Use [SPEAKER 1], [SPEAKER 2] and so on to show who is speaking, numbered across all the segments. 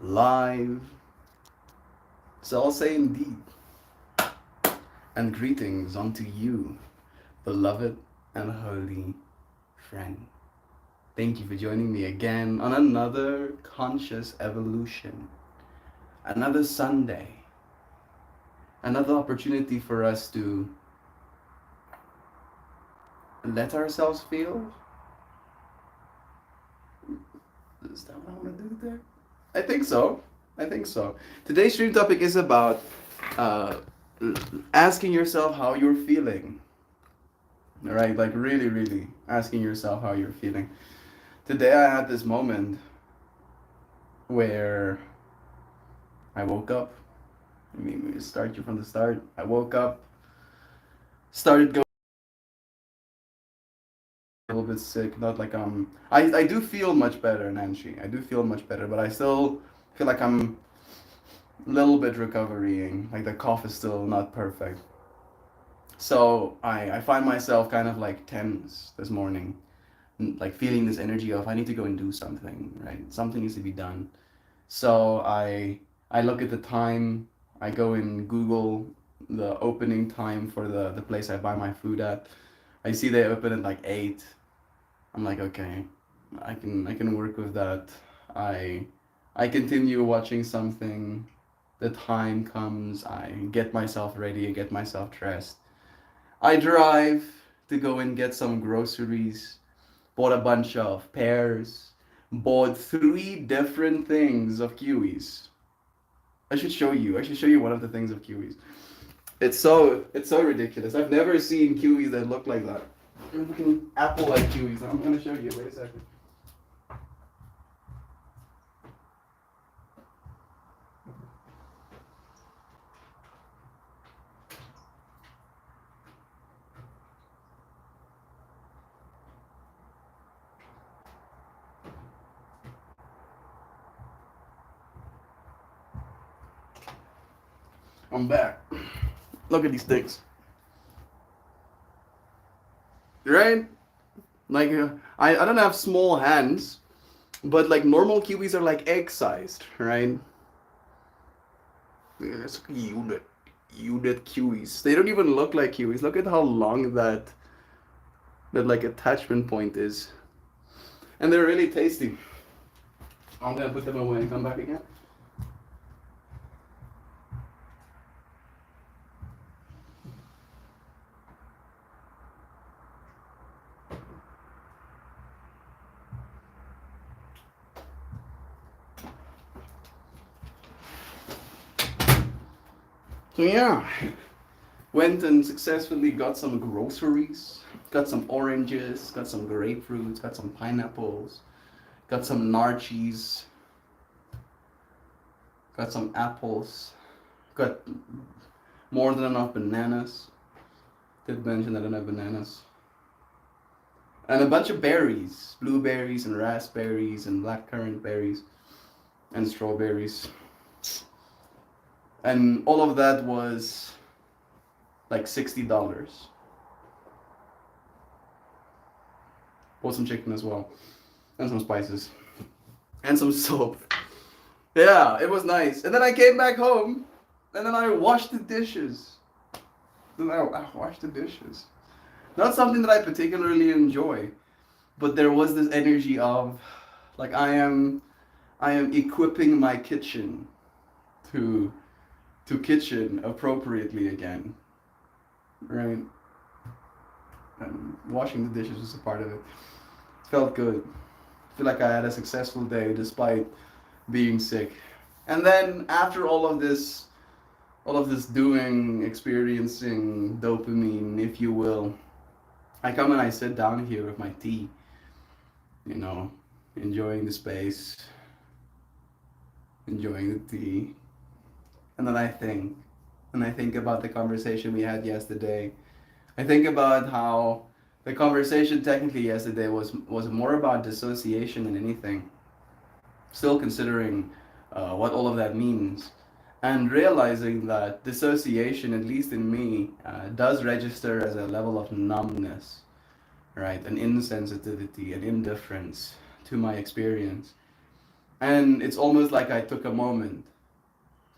[SPEAKER 1] live. So I'll say indeed, and greetings unto you, beloved and holy friend. Thank you for joining me again on another conscious evolution, another Sunday, another opportunity for us to let ourselves feel. Is that what I want to do there? I think so. I think so. Today's stream topic is about uh, asking yourself how you're feeling. All right, like really, really asking yourself how you're feeling. Today I had this moment where I woke up. I mean, we start you from the start. I woke up, started going a little bit sick. Not like I do feel much better, Nancy. I do feel much better, but I still feel like I'm a little bit recovering. Like the cough is still not perfect. So I find myself kind of like tense this morning, like feeling this energy of I need to go and do something, right? Something needs to be done. So I look at the time. I go and Google the opening time for the place I buy my food at. I see they open at like 8. I'm like, okay, I can work with that. I I continue watching something. The time comes, I get myself ready, I get myself dressed. I drive to go and get some groceries. Bought a bunch of pears. Bought 3 different things of kiwis. I should show you. I should show you one of the things of kiwis. It's so ridiculous. I've never seen kiwis that look like that. You're looking apple like kiwis. I'm gonna show you. Wait a second. I'm back. Look at these things. Right? Like I don't have small hands, but like normal kiwis are like egg sized, right? It's unit kiwis. They don't even look like kiwis. Look at how long that like attachment point is, and they're really tasty. I'm gonna put them away and come back again. So yeah, went and successfully got some groceries, got some oranges, got some grapefruits, got some pineapples, got some narchies, got some apples, got more than enough bananas. Did mention that I don't have bananas. And a bunch of berries, blueberries and raspberries and blackcurrant berries and strawberries. And all of that was like $60. Bought some chicken as well. And some spices. And some soap. Yeah, it was nice. And then I came back home. And then I washed the dishes. Then I washed the dishes. Not something that I particularly enjoy. But there was this energy of like I am equipping my kitchen to kitchen appropriately again. Right? And washing the dishes was a part of it. It felt good. I feel like I had a successful day despite being sick. And then after all of this doing, experiencing dopamine, if you will, I come and I sit down here with my tea, you know, enjoying the space, enjoying the tea. And then and I think about the conversation we had yesterday. I think about how the conversation technically yesterday was more about dissociation than anything. Still considering what all of that means, and realizing that dissociation, at least in me, does register as a level of numbness, right? An insensitivity, an indifference to my experience. And it's almost like I took a moment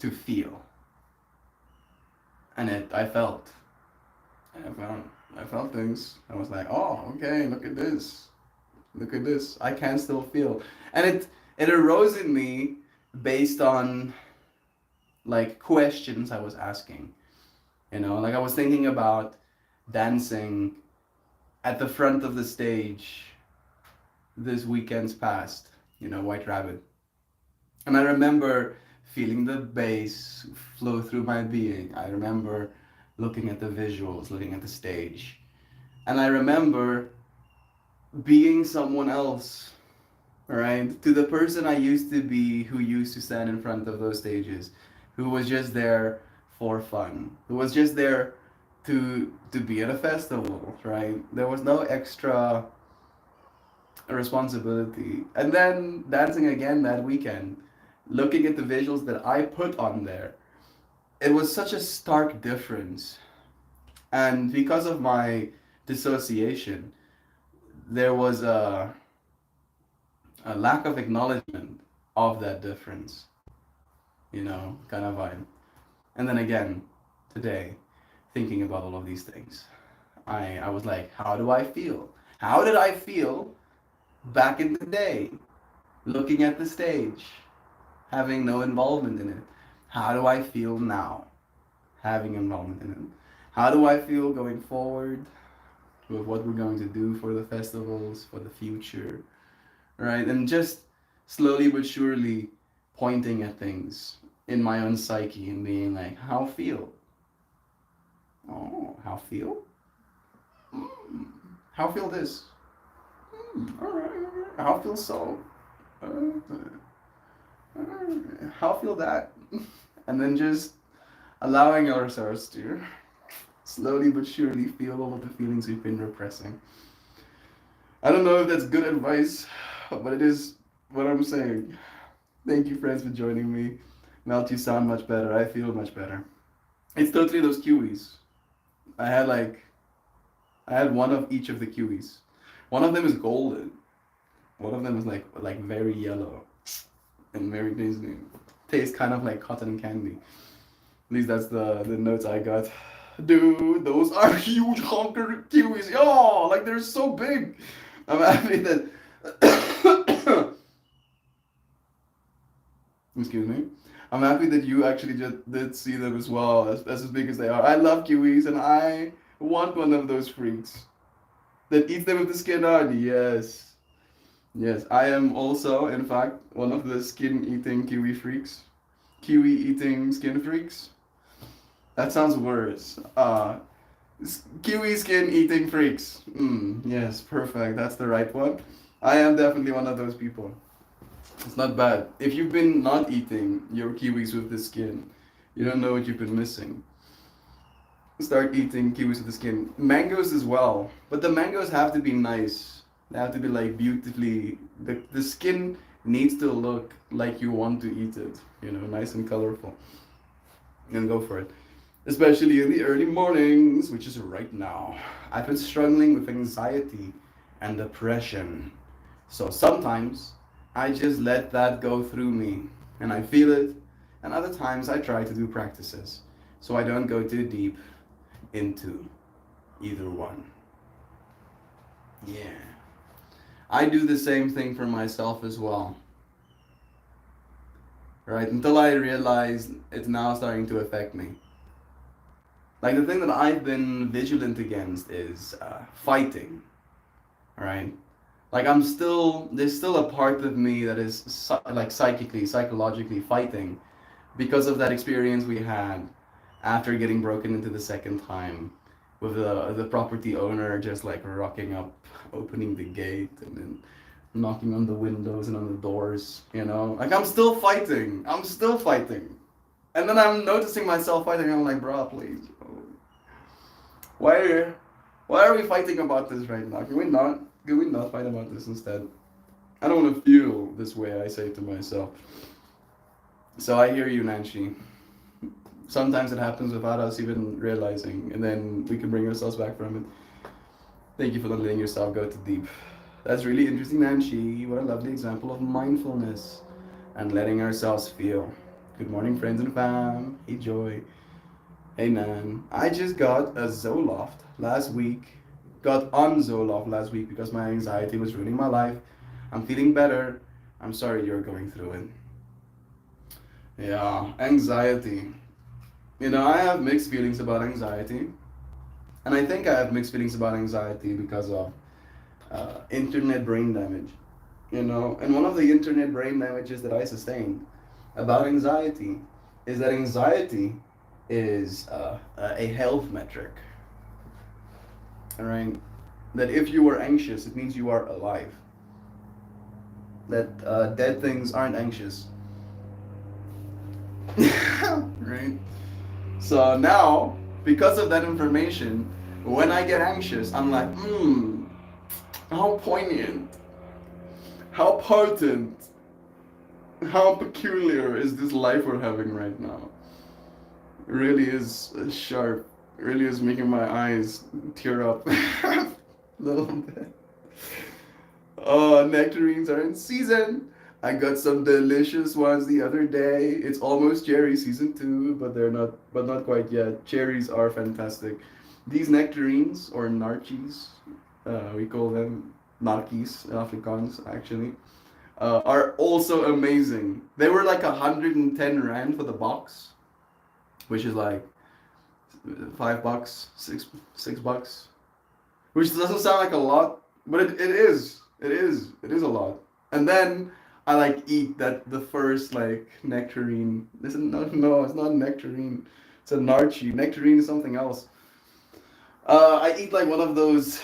[SPEAKER 1] to feel. And I felt. I felt things. I was like, oh, okay, look at this. Look at this. I can still feel. And it arose in me based on like questions I was asking. You know, like I was thinking about dancing at the front of the stage this weekend's past, you know, White Rabbit. And I remember feeling the bass flow through my being. I remember looking at the visuals, looking at the stage. And I remember being someone else, right? To the person I used to be who used to stand in front of those stages, who was just there for fun, who was just there to be at a festival, right? There was no extra responsibility. And then dancing again that weekend, looking at the visuals that I put on there, it was such a stark difference. And because of my dissociation, there was a lack of acknowledgement of that difference, you know, kind of vibe. And then again, today, thinking about all of these things, I was like, how do I feel? How did I feel back in the day, looking at the stage, having no involvement in it? How do I feel now, having involvement in it? How do I feel going forward with what we're going to do for the festivals, for the future, right? And just slowly but surely pointing at things in my own psyche and being like, how feel? Oh, how feel? How feel this? All right, all right. How feel so? How feel that? And then just allowing ourselves to slowly but surely feel all of the feelings we've been repressing. I don't know if that's good advice, but it is what I'm saying. Thank you, friends, for joining me. Melt, you sound much better. I feel much better. It's totally those kiwis. I had like, I had one of each of the kiwis. One of them is golden. One of them is like very yellow and very tasty. Tastes kind of like cotton candy. At least that's the notes I got. Dude, those are huge honker kiwis. Oh, like they're so big. I'm happy that. Excuse me. I'm happy that you actually just did see them as well, as big as they are. I love kiwis, and I want one of those freaks that eats them with the skin on. Yes. Yes, I am also, in fact, one of the skin-eating kiwi freaks. Kiwi-eating skin freaks. That sounds worse. Kiwi skin-eating freaks. Yes, perfect. That's the right one. I am definitely one of those people. It's not bad. If you've been not eating your kiwis with the skin, you don't know what you've been missing. Start eating kiwis with the skin. Mangoes as well. But the mangoes have to be nice. They have to be like beautifully, the skin needs to look like you want to eat it, you know, nice and colorful. And go for it. Especially in the early mornings, which is right now. I've been struggling with anxiety and depression. So sometimes I just let that go through me and I feel it. And other times I try to do practices so I don't go too deep into either one. Yeah. I do the same thing for myself as well. Right? Until I realize it's now starting to affect me. Like the thing that I've been vigilant against is fighting. Right? Like there's still a part of me that is like psychologically fighting because of that experience we had after getting broken into the second time with the property owner just like rocking up, opening the gate and then knocking on the windows and on the doors, you know? Like I'm still fighting. And then I'm noticing myself fighting. I'm like, bro, please. Why are we fighting about this right now? Can we not fight about this instead? I don't want to feel this way, I say to myself. So I hear you, Nancy. Sometimes it happens without us even realizing, and then we can bring ourselves back from it. Thank you for not letting yourself go too deep. That's really interesting, Nancy. What a lovely example of mindfulness. and letting ourselves feel. Good morning, friends and fam. Hey, Joy. Hey, Nan. I just got a Zoloft last week. Got on Zoloft last week because my anxiety was ruining my life. I'm feeling better. I'm sorry you're going through it. Yeah, anxiety. I have mixed feelings about anxiety. And I think I have mixed feelings about anxiety because of internet brain damage. And one of the internet brain damages that I sustained about anxiety is that anxiety is a health metric. All right? That if you are anxious, it means you are alive. That dead things aren't anxious. Right? So now, because of that information, when I get anxious, I'm like, how poignant, how potent, how peculiar is this life we're having right now? It really is sharp. It really is making my eyes tear up a little bit. Oh, nectarines are in season. I got some delicious ones the other day. It's almost cherry season 2, but not quite yet. Cherries are fantastic. These nectarines or narchies, we call them narkies in Afrikaans actually, are also amazing. They were like 110 rand for the box, which is like $5, $6, which doesn't sound like a lot, but it is. It is a lot. And then I like eat the first like nectarine. This is no, it's not nectarine. It's a narchi. Nectarine is something else. I eat like one of those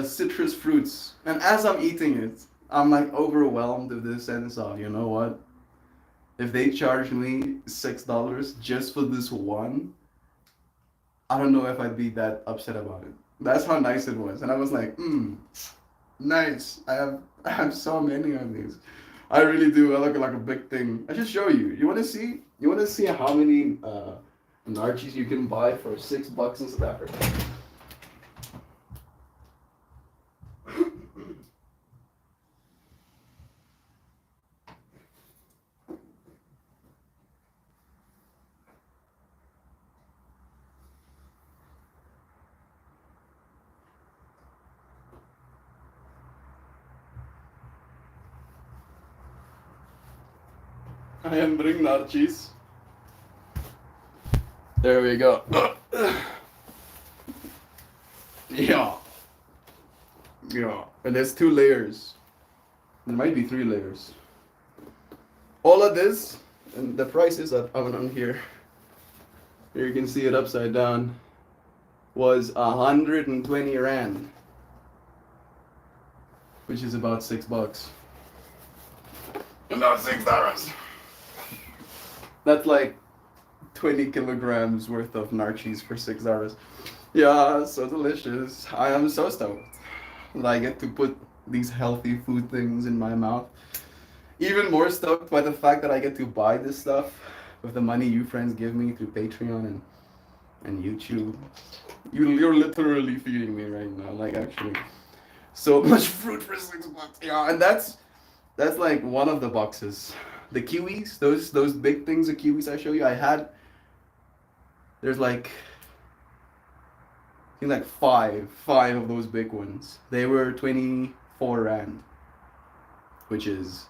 [SPEAKER 1] citrus fruits, and as I'm eating it, I'm like overwhelmed with this sense of, you know what? If they charge me $6 just for this one, I don't know if I'd be that upset about it. That's how nice it was, and I was like, nice. I have so many of these. I really do. I look like a big thing. I should show you. You want to see? You want to see how many narchies you can buy for $6 in South Africa? I am bring narchies. There we go. Yeah. Yeah. And there's 2 layers. There might be 3 layers. All of this, and the price is up on here. Here you can see it upside down. Was 120 rand, which is about $6. About $6. That's like 20 kilograms worth of narchies for $6. Yeah, so delicious. I am so stoked that I get to put these healthy food things in my mouth. Even more stoked by the fact that I get to buy this stuff with the money you friends give me through Patreon and YouTube. You're literally feeding me right now, like actually. So much fruit for $6. Yeah, and that's like one of the boxes. The kiwis, those big things of kiwis I show you, there's like I think like five of those big ones. They were 24 rand, which is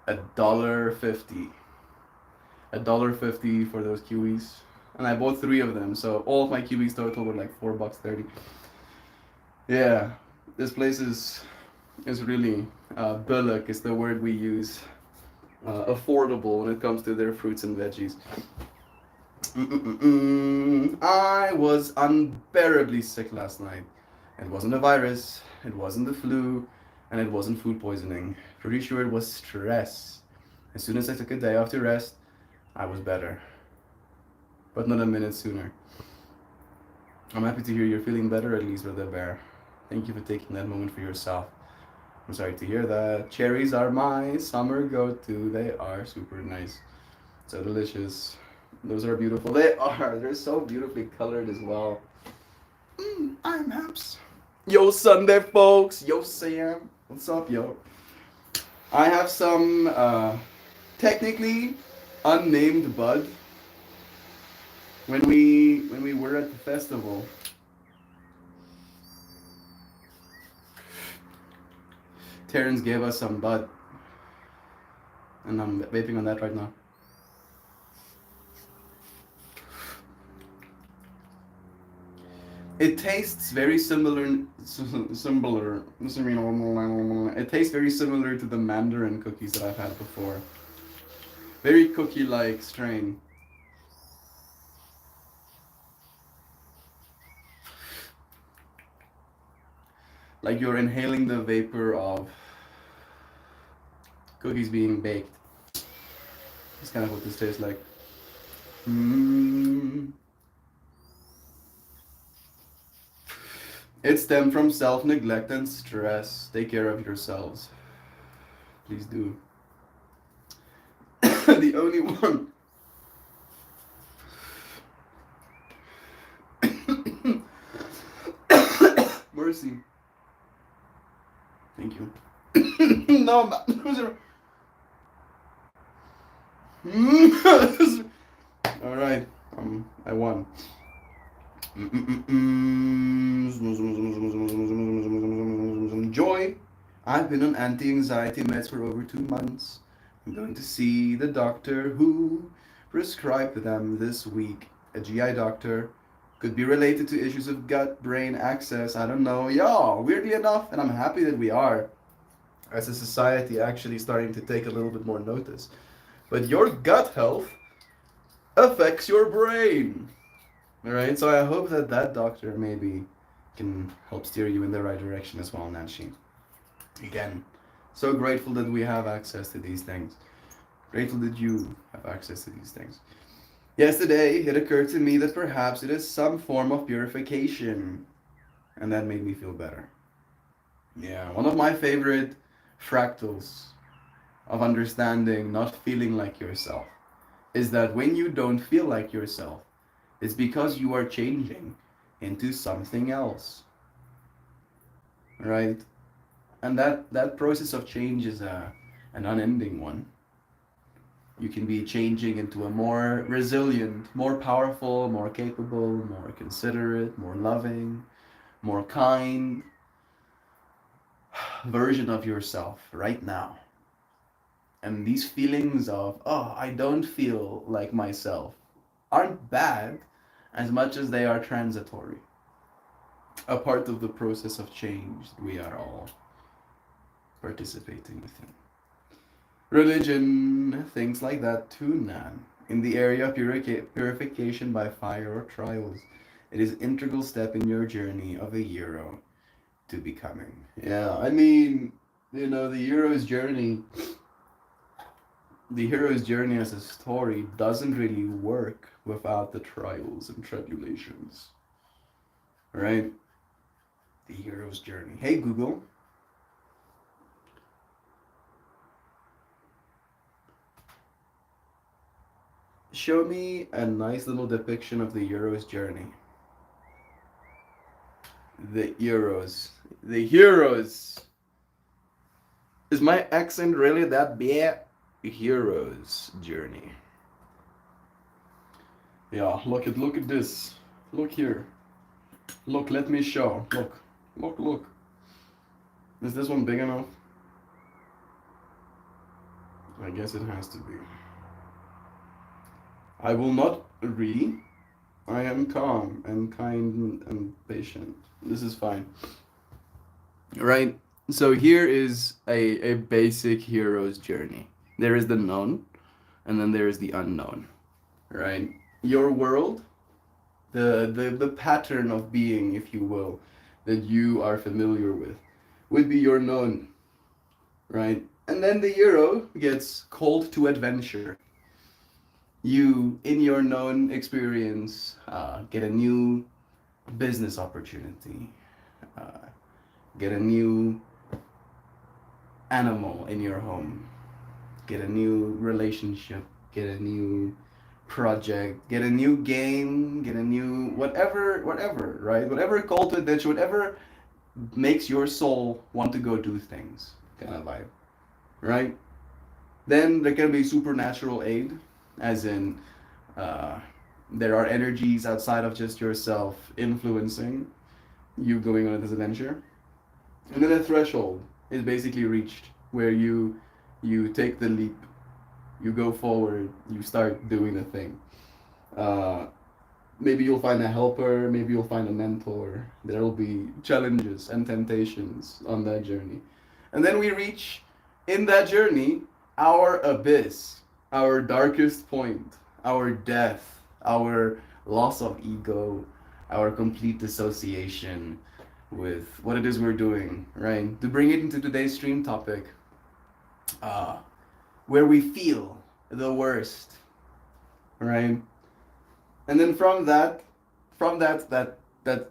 [SPEAKER 1] $1.50. $1.50 for those kiwis. And I bought 3 of them, so all of my kiwis total were like $4.30. Yeah, this place is really billig is the word we use. Affordable when it comes to their fruits and veggies. I was unbearably sick last night. It wasn't a virus, it wasn't the flu, and it wasn't food poisoning. Pretty sure it was stress. As soon as I took a day off to rest, I was better. But not a minute sooner. I'm happy to hear you're feeling better, at least, Brother Bear. Thank you for taking that moment for yourself. I'm sorry to hear that. Cherries are my summer go-to. They are super nice. So delicious. Those are beautiful. They are. They're so beautifully colored as well. I'm Haps. Yo, Sunday folks. Yo, Sam. What's up, yo? I have some technically unnamed bud. When we were at the festival, Terrence gave us some bud, and I'm vaping on that right now. It tastes very similar. Similar. It tastes very similar to the Mandarin cookies that I've had before. Very cookie-like strain. Like you're inhaling the vapor of cookies being baked. That's kind of what this tastes like. It stemmed from self-neglect and stress. Take care of yourselves. Please do. The only one. Mercy. Thank you. No, all right. I won. Joy. I've been on anti-anxiety meds for over 2 months. I'm going to see the doctor who prescribed them this week. A GI doctor. Could be related to issues of gut-brain access. I don't know. Yeah, weirdly enough, and I'm happy that we are, as a society, actually starting to take a little bit more notice. But your gut health affects your brain. Alright, so I hope that that doctor maybe can help steer you in the right direction as well, Nancy. Again, so grateful that we have access to these things. Grateful that you have access to these things. Yesterday, it occurred to me that perhaps it is some form of purification. And that made me feel better. Yeah, one of my favorite fractals of understanding not feeling like yourself is that when you don't feel like yourself, it's because you are changing into something else. Right? And that process of change is an unending one. You can be changing into a more resilient, more powerful, more capable, more considerate, more loving, more kind version of yourself right now. And these feelings of, oh, I don't feel like myself, aren't bad as much as they are transitory. A part of the process of change we are all participating within. Religion, things like that too, Nan. In the area of purification by fire or trials, it is an integral step in your journey of a hero to becoming. Yeah, I mean, the hero's journey as a story doesn't really work without the trials and tribulations. Right? The hero's journey. Hey, Google. Show me a nice little depiction of the hero's journey. The heroes. The heroes. Is my accent really that bad? Hero's journey. Yeah, look at this. Look here. Look, let me show. Look. Is this one big enough? I guess it has to be. I will not read. I am calm and kind and patient. This is fine. Right? So here is a basic hero's journey. There is the known, and then there is the unknown. Right? Your world, the pattern of being, if you will, that you are familiar with, would be your known. Right? And then the hero gets called to adventure. You, in your known experience, get a new business opportunity, get a new animal in your home, get a new relationship, get a new project, get a new game, get a new whatever, right? Whatever call to adventure, whatever makes your soul want to go do things, kind of vibe, right? Then there can be supernatural aid, as in uh, there are energies outside of just yourself influencing you going on this adventure. And then a threshold is basically reached where you take the leap, you go forward, you start doing the thing. Uh, Maybe you'll find a helper, maybe you'll find a mentor. There will be challenges and temptations on that journey. And then we reach in that journey our abyss, our darkest point, our death, our loss of ego, our complete dissociation with what it is we're doing, right? To bring it into today's stream topic, uh, where we feel the worst, right? And then from that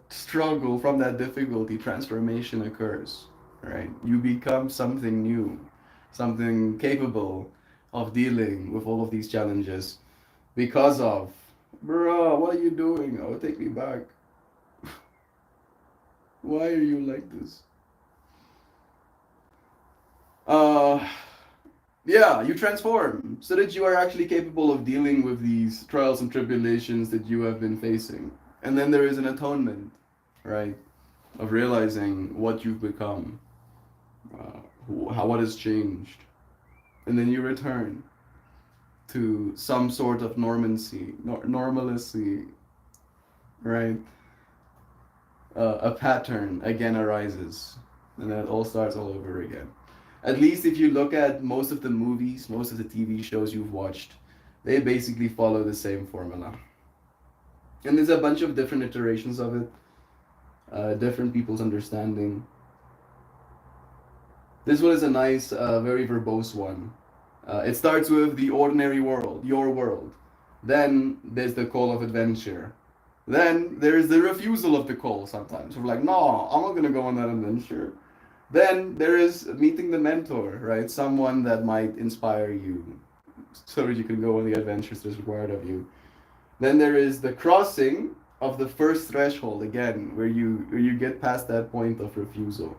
[SPEAKER 1] struggle, from that difficulty, transformation occurs, right? You become something new, something capable of dealing with all of these challenges because of, bruh, what are you doing? Oh, take me back. Why are you like this? Uh, yeah, you transform so that you are actually capable of dealing with these trials and tribulations that you have been facing. And then there is an atonement, right? Of realizing what you've become, what has changed. And then you return to some sort of normalcy, right? A pattern again arises, and then it all starts all over again. At least if you look at most of the movies, most of the TV shows you've watched, they basically follow the same formula. And there's a bunch of different iterations of it, different people's understanding. This one is a nice, very verbose one. It starts with the ordinary world, your world. Then there's the call of adventure. Then there's the refusal of the call sometimes. We're like, no, I'm not gonna go on that adventure. Then there is meeting the mentor, right? Someone that might inspire you so that you can go on the adventures that's required of you. Then there is the crossing of the first threshold again, where you get past that point of refusal.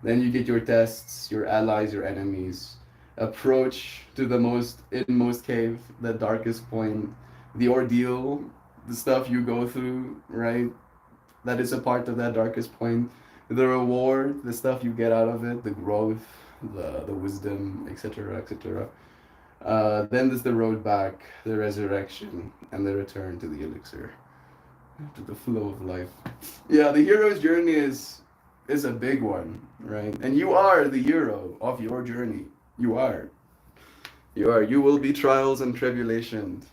[SPEAKER 1] Then you get your tests, your allies, your enemies. Approach to the most inmost cave, the darkest point, the ordeal, the stuff you go through, right? That is a part of that darkest point. The reward, the stuff you get out of it, the growth, the wisdom, etc., etc. Then there's the road back, the resurrection, and the return to the elixir, to the flow of life. Yeah, the hero's journey is a big one, right? And you are the hero of your journey. You are. You are. You will be trials and tribulations.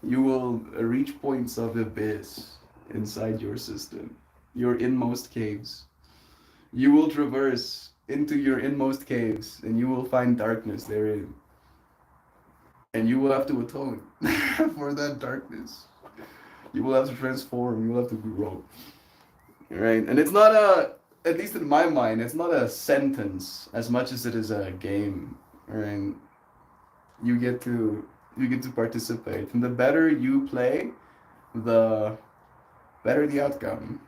[SPEAKER 1] You will reach points of abyss inside your system, your inmost caves. You will traverse into your inmost caves and you will find darkness therein. And you will have to atone for that darkness. You will have to transform, you will have to grow. Right? And it's not at least in my mind, it's not a sentence as much as it is a game. Right? You get to participate. And the better you play, the better the outcome.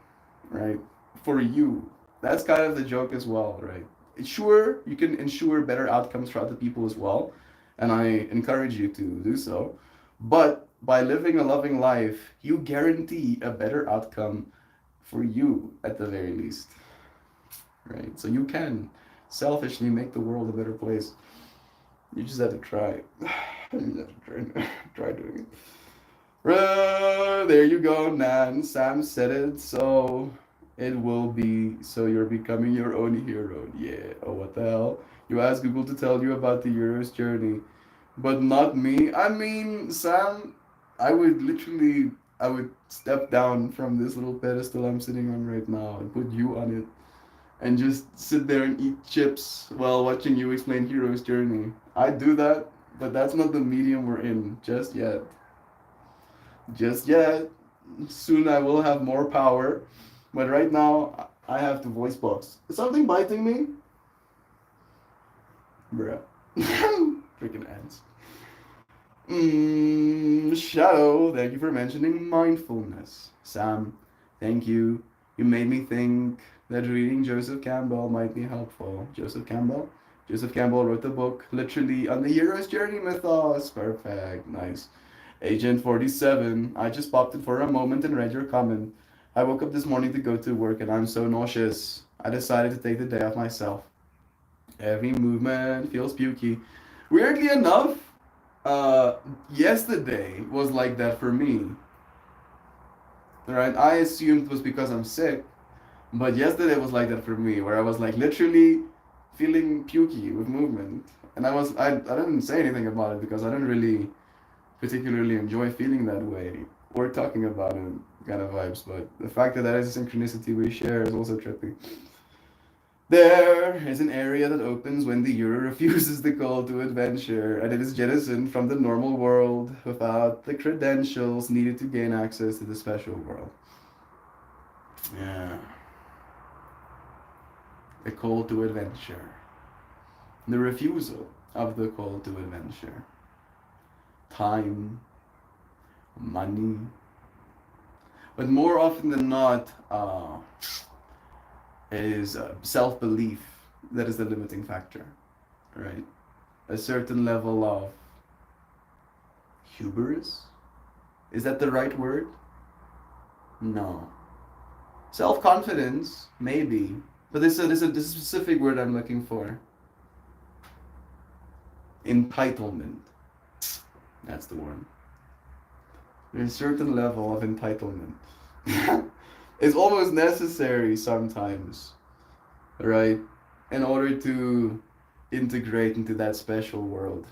[SPEAKER 1] Right? For you. That's kind of the joke as well, right? Sure, you can ensure better outcomes for other people as well, and I encourage you to do so. But by living a loving life, you guarantee a better outcome for you at the very least, right? So you can selfishly make the world a better place. You just have to try. You just have to try doing it. There you go, Nan. Sam said it, so it will be. So you're becoming your own hero. Yeah. Oh, what the hell? You asked Google to tell you about the hero's journey, but not me. I mean, Sam, I would step down from this little pedestal I'm sitting on right now and put you on it and just sit there and eat chips while watching you explain hero's journey. I'd do that, but that's not the medium we're in just yet. Just yet. Soon I will have more power, but right now I have to voice box. Is something biting me? Bruh. Freaking ants. Shadow, thank you for mentioning mindfulness. Sam, thank you. You made me think that reading Joseph Campbell might be helpful. Joseph Campbell? Joseph Campbell wrote the book literally on the hero's journey mythos. Perfect. Nice. Agent 47. I just popped in for a moment and read your comment. I woke up this morning to go to work and I'm so nauseous. I decided to take the day off myself. Every movement feels pukey. Weirdly enough, yesterday was like that for me. Right? I assumed it was because I'm sick, but yesterday was like that for me, where I was like literally feeling pukey with movement. And I didn't say anything about it because I didn't really particularly enjoy feeling that way or talking about it kind of vibes. But the fact that that is a synchronicity we share is also trippy. There is an area that opens when the Euro refuses the call to adventure, and it is jettisoned from the normal world without the credentials needed to gain access to the special world. Yeah. The call to adventure. The refusal of the call to adventure. Time, money. But more often than not, it is self belief that is the limiting factor, right? A certain level of hubris. Is that the right word? No. Self confidence, maybe. But there's a specific word I'm looking for. Entitlement. That's the one. There's a certain level of entitlement. It's almost necessary sometimes, right? In order to integrate into that special world.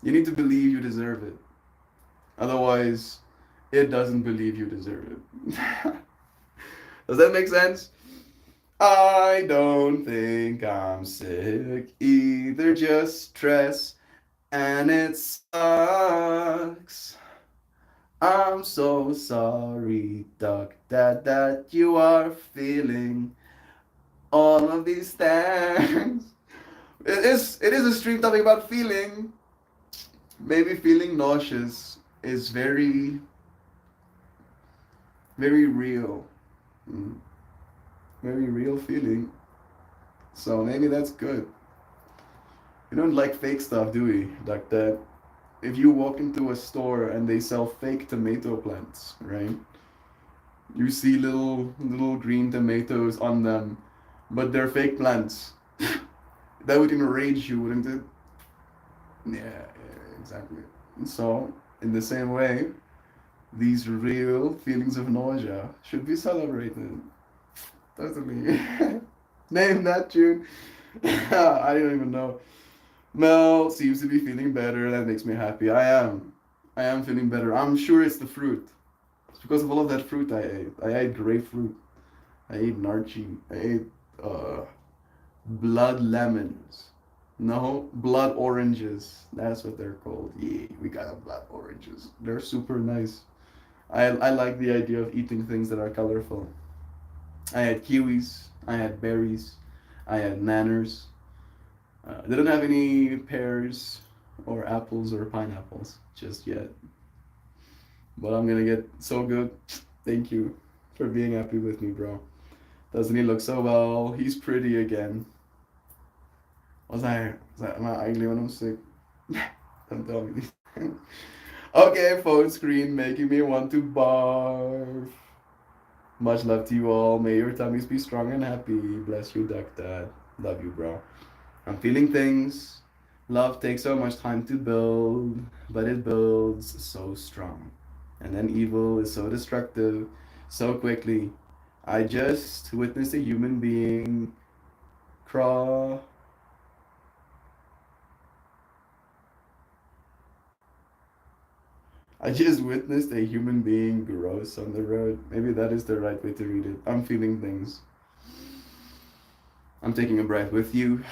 [SPEAKER 1] You need to believe you deserve it. Otherwise, it doesn't believe you deserve it. Does that make sense? I don't think I'm sick either, just stress, and it sucks. I'm so sorry, Doc, that you are feeling all of these things. It is a stream topic about feeling. Maybe feeling nauseous is very, very real. Mm. Very real feeling. So maybe that's good. We don't like fake stuff, do we? Like that. If you walk into a store and they sell fake tomato plants, right? You see little green tomatoes on them, but they're fake plants. That would enrage you, wouldn't it? Yeah, exactly. So, in the same way, these real feelings of nausea should be celebrated. Totally. Name that tune. I don't even know. Mel seems to be feeling better. That makes me happy. I am. I am feeling better. I'm sure it's the fruit. It's because of all of that fruit I ate. I ate grapefruit. I ate narchi. I ate uh, blood lemons. No, blood oranges. That's what they're called. Yeah, we got blood oranges. They're super nice. I like the idea of eating things that are colorful. I had kiwis. I had berries. I had nanners. They don't have any pears or apples or pineapples just yet. But I'm gonna get so good. Thank you for being happy with me, bro. Doesn't he look so well? He's pretty again. Am I ugly when I'm sick? Don't tell me these things. Okay, phone screen making me want to barf. Much love to you all. May your tummies be strong and happy. Bless you, Duck Dad. Love you, bro. I'm feeling things. Love takes so much time to build, but it builds so strong. And then evil is so destructive so quickly. I just witnessed a human being crawl. I just witnessed a human being gross on the road. Maybe that is the right way to read it. I'm feeling things. I'm taking a breath with you.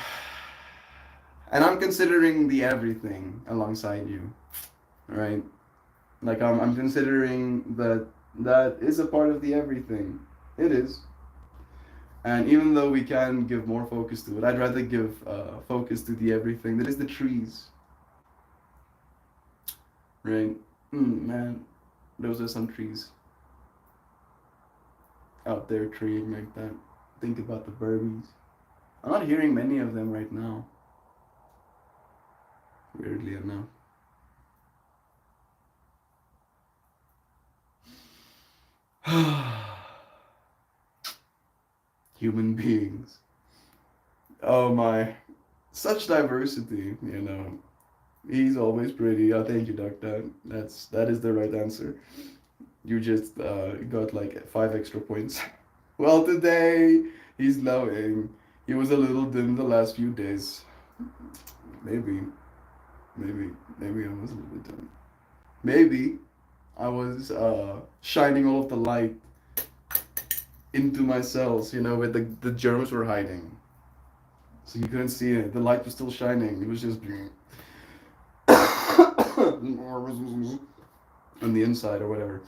[SPEAKER 1] And I'm considering the everything alongside you. Right? Like I'm considering that that is a part of the everything. It is. And even though we can give more focus to it, I'd rather give focus to the everything that is the trees. Right? Man, those are some trees out there treeing like that. Think about the birdies. I'm not hearing many of them right now. weirdly enough. Human beings. Oh my. Such diversity, you know. He's always pretty. Oh, thank you, Doctor. That is the right answer. You just got like 5 extra points. Well, today he's glowing. He was a little dim the last few days. Maybe, maybe I was a little bit dim. Maybe I was shining all of the light into my cells, you know, where the germs were hiding. So you couldn't see it. The light was still shining. It was just on the inside or whatever.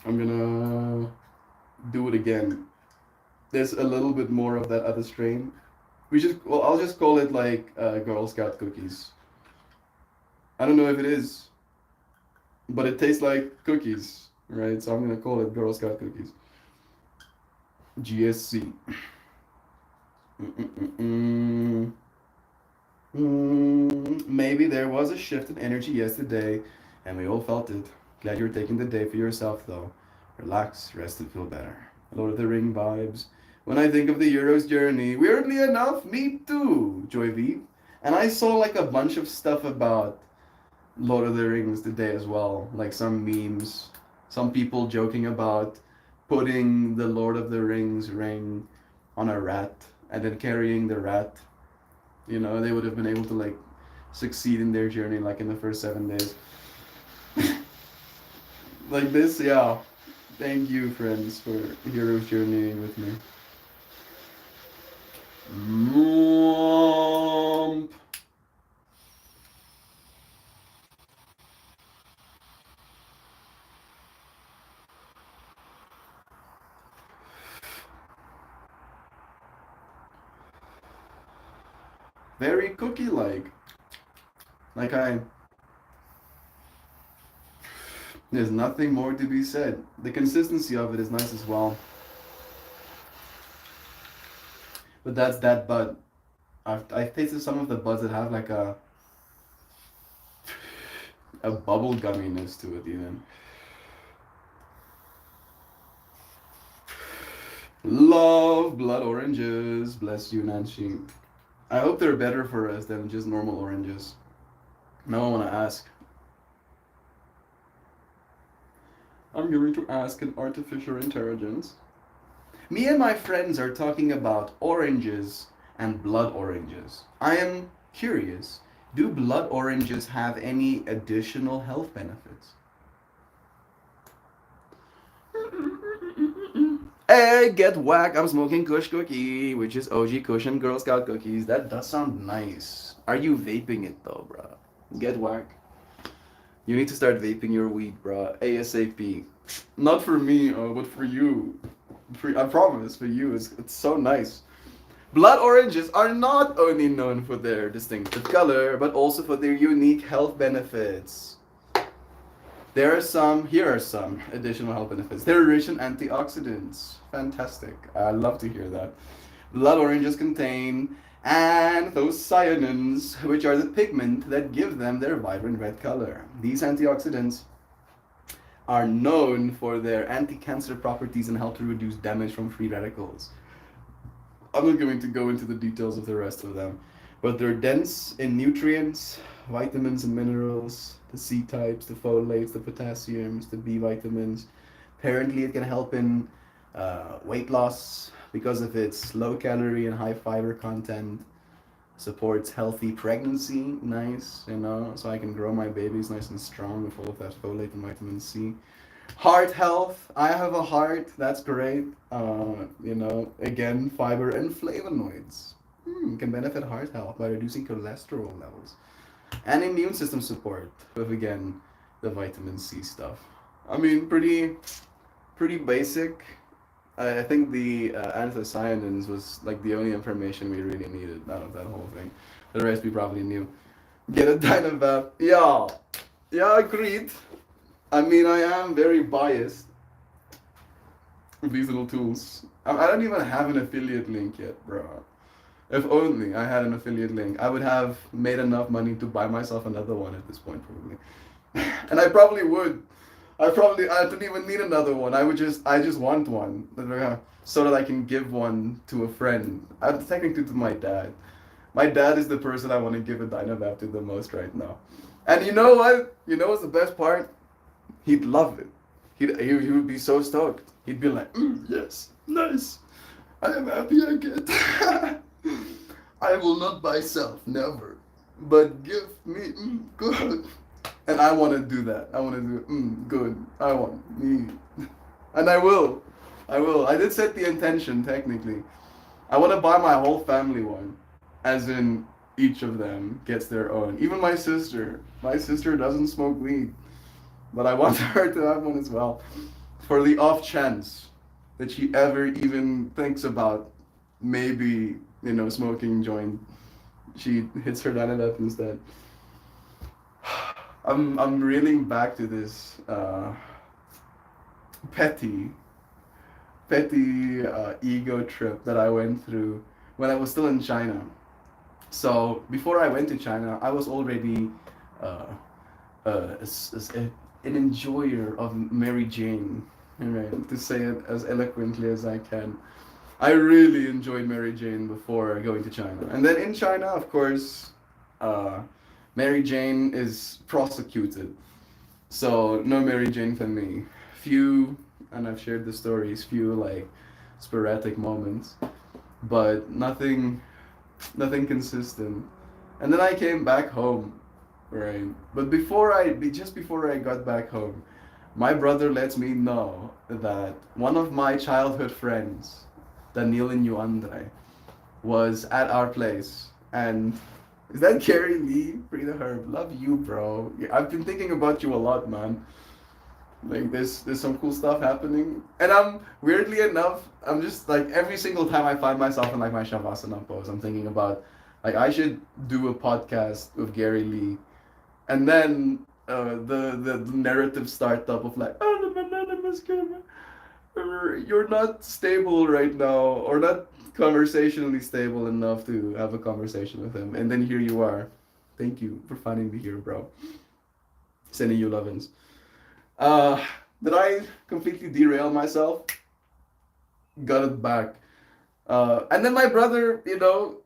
[SPEAKER 1] I'm gonna do it again. There's a little bit more of that other strain. I'll just call it like Girl Scout cookies. I don't know if it is, but it tastes like cookies, right? So I'm gonna call it Girl Scout cookies. GSC. Maybe there was a shift in energy yesterday, and we all felt it. Glad you're taking the day for yourself, though. Relax, rest, and feel better. Lord of the Ring vibes. When I think of the Hero's journey, weirdly enough, me too, Joy V. And I saw like a bunch of stuff about Lord of the Rings today as well, like some memes, some people joking about putting the Lord of the Rings ring on a rat and then carrying the rat. You know, they would have been able to like succeed in their journey like in the first 7 days. Like this, yeah. Thank you, friends, for Hero's journeying with me. Mwomp. Very cookie-like. There's nothing more to be said. The consistency of it is nice as well. But that's that bud. I've tasted some of the buds that have like a bubble gumminess to it even. Love blood oranges. Bless you, Nancy. I hope they're better for us than just normal oranges. Now I want to ask. I'm going to ask an artificial intelligence. Me and my friends are talking about oranges and blood oranges. I am curious. Do blood oranges have any additional health benefits? Hey, get whack! I'm smoking Kush cookie, which is OG Kush and Girl Scout cookies. That does sound nice. Are you vaping it though, bruh? Get whack. You need to start vaping your weed, bruh. ASAP. Not for me, but for you. I promise, for you. It's so nice. Blood oranges are not only known for their distinctive color, but also for their unique health benefits. Here are some additional health benefits. They're rich in antioxidants. Fantastic. I love to hear that. Blood oranges contain anthocyanins, which are the pigment that give them their vibrant red color. These antioxidants are known for their anti-cancer properties and help to reduce damage from free radicals. I'm not going to go into the details of the rest of them, but they're dense in nutrients, vitamins and minerals, the C types, the folates, the potassiums, the B vitamins. Apparently, it can help in weight loss because of its low calorie and high fiber content. Supports healthy pregnancy, nice, you know, so I can grow my babies nice and strong with all of that folate and vitamin C. Heart health, I have a heart, that's great. You know, again, fiber and flavonoids can benefit heart health by reducing cholesterol levels. And immune system support with, again, the vitamin C stuff. I mean, pretty basic. I think the anthocyanins was like the only information we really needed out of that whole thing. The rest we probably knew. Get a Dynavap. Yeah, agreed. I mean, I am very biased with these little tools. I don't even have an affiliate link yet, bro. If only I had an affiliate link, I would have made enough money to buy myself another one at this point, probably. And I probably would. I don't even need another one. I just want one so that I can give one to a friend. Technically to my dad. My dad is the person I want to give a Dynavap to the most right now. And you know what? You know what's the best part? He'd love it. He would be so stoked. He'd be like, yes, nice. I am happy I get. I will not buy self, never. But give me good. And I want to do that. I want to do good. I want me. And I will. I will. I did set the intention, technically. I want to buy my whole family one. As in, each of them gets their own. Even my sister. My sister doesn't smoke weed. But I want her to have one as well. For the off chance that she ever even thinks about maybe, smoking joint. She hits her Dynavap instead. I'm reeling back to this petty ego trip that I went through when I was still in China. So before I went to China, I was already an enjoyer of Mary Jane, right? To say it as eloquently as I can. I really enjoyed Mary Jane before going to China. And then in China, of course, Mary Jane is prosecuted. So no Mary Jane for me. Few, and I've shared the stories, few like sporadic moments, but nothing consistent. And then I came back home, right? But just before I got back home, my brother lets me know that one of my childhood friends, Daniel Andre, was at our place. And is that Gary Lee? Frida Herb, love you, bro. Yeah, I've been thinking about you a lot, man. Like there's some cool stuff happening, and I'm weirdly enough, I'm just like every single time I find myself in like my Shavasana pose, I'm thinking about like I should do a podcast with Gary Lee, and then the narrative startup of like, oh, the anonymous camera, you're not stable right now, or not conversationally stable enough to have a conversation with him, and then here you are. Thank you for finding me here, bro. Sending you lovin's. Did I completely derail myself? Got it back. And then my brother,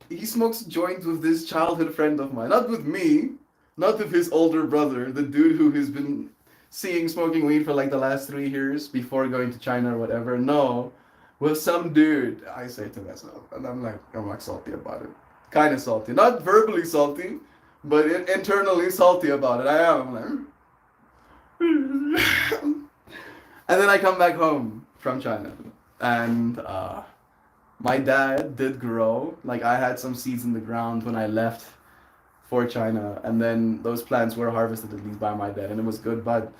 [SPEAKER 1] he smokes joints with this childhood friend of mine. Not with me, not with his older brother, the dude who has been seeing smoking weed for like the last 3 years before going to China or whatever. No, with some dude. I say to myself, and I'm like salty about it. Kind of salty. Not verbally salty, but internally salty about it. I am. I'm like, and then I come back home from China, and my dad did grow. Like I had some seeds in the ground when I left for China, and then those plants were harvested at least by my dad, and it was good bud.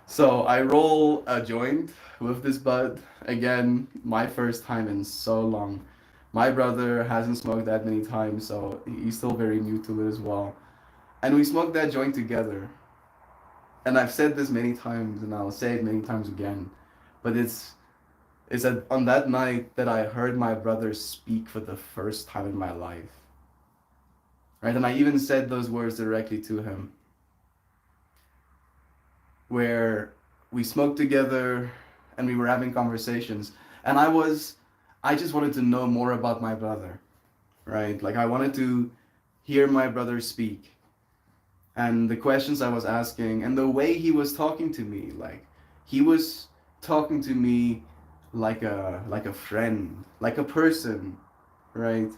[SPEAKER 1] So I roll a joint with this bud. Again, my first time in so long. My brother hasn't smoked that many times, so he's still very new to it as well. And we smoked that joint together. And I've said this many times, and I'll say it many times again, but it's on that night that I heard my brother speak for the first time in my life. Right? And I even said those words directly to him. Where we smoked together and we were having conversations. And I just wanted to know more about my brother. Right? Like I wanted to hear my brother speak. And the questions I was asking and the way he was talking to me, like he was talking to me like a friend, like a person, right?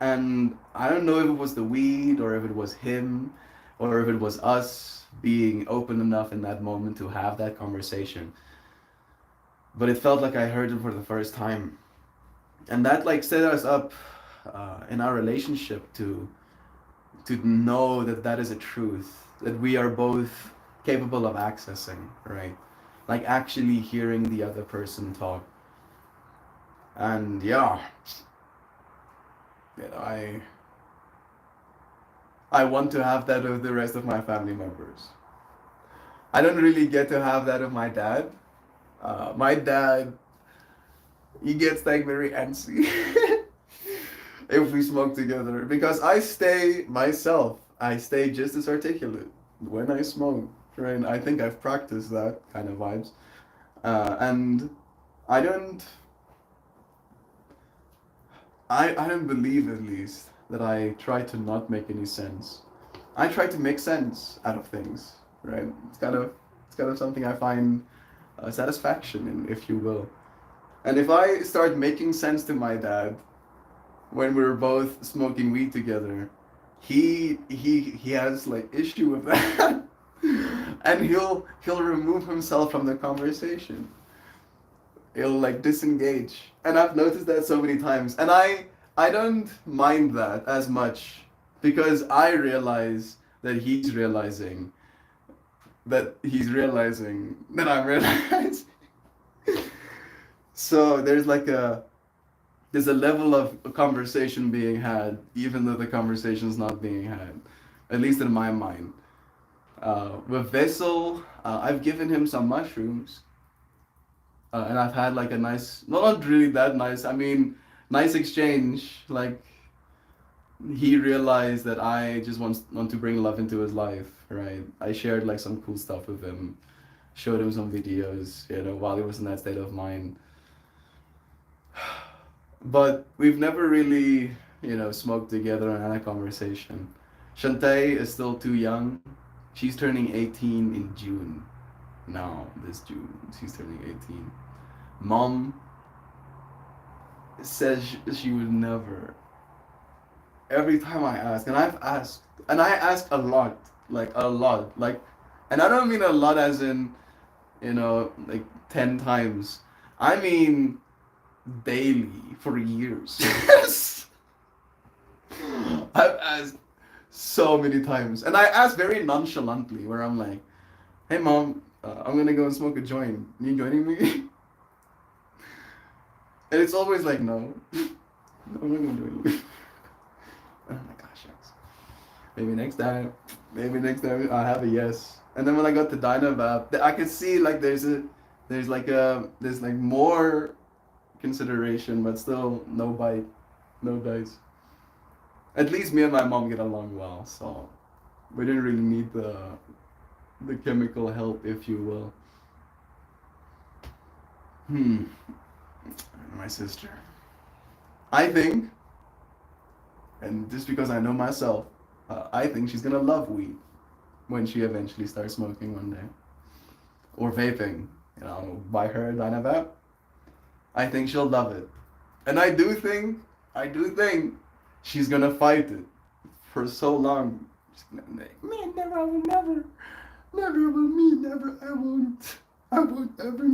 [SPEAKER 1] And I don't know if it was the weed or if it was him or if it was us being open enough in that moment to have that conversation. But it felt like I heard it for the first time. And that like set us up in our relationship to know that that is a truth that we are both capable of accessing, right? Like actually hearing the other person talk. And yeah, I want to have that with the rest of my family members. I don't really get to have that with my dad. My dad, he gets like very antsy. if we smoke together, because I stay myself. I stay just as articulate when I smoke. Right? I think I've practiced that kind of vibes, and I don't. I don't believe at least that I try to not make any sense. I try to make sense out of things. Right? It's kind of something I find satisfaction in, if you will. And if I start making sense to my dad when we're both smoking weed together, he has like issue with that, and he'll remove himself from the conversation. He'll like disengage, and I've noticed that so many times, and I don't mind that as much because I realize that he's realizing that I'm realizing. So there's a level of conversation being had, even though the conversation's not being had, at least in my mind. With Vessel, I've given him some mushrooms, and I've had like a nice, no, not really that nice. I mean, nice exchange. Like he realized that I just want to bring love into his life, right? I shared like some cool stuff with him, showed him some videos, while he was in that state of mind. But we've never really, smoked together and had a conversation. Shantae is still too young. She's turning 18 in June. Now, this June, she's turning 18. Mom says she would never. Every time I ask, and I've asked, and I ask a lot, and I don't mean a lot as in, like 10 times. I mean daily for years. I've asked so many times, and I ask very nonchalantly, where I'm like, "Hey, mom, I'm gonna go and smoke a joint. You joining me?" And it's always like, "No, no, I'm not gonna do it." Oh my gosh, yes. Maybe next time I have a yes. And then when I got to Dynavap, I could see like there's more consideration, but still no bite, no dice. At least me and my mom get along well, so we didn't really need the chemical help, if you will. My sister. I think, and just because I know myself, I think she's gonna love weed when she eventually starts smoking one day, or vaping. Buy her a Dynavap. I think she'll love it, and I do think she's gonna fight it for so long. She's gonna be like, "Man, never, I will never, never will me, never, I won't ever,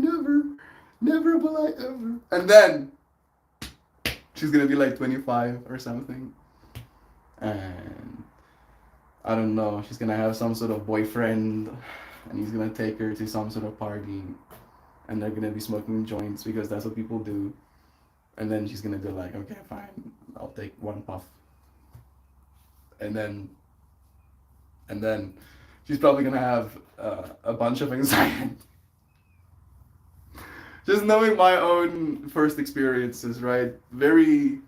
[SPEAKER 1] never will I ever." And then she's gonna be like 25 or something, and I don't know, she's gonna have some sort of boyfriend, and he's gonna take her to some sort of party, and they're gonna be smoking joints because that's what people do. And then she's gonna be like, "Okay, fine, I'll take one puff." And then she's probably gonna have a bunch of anxiety. Just knowing my own first experiences, right? Very,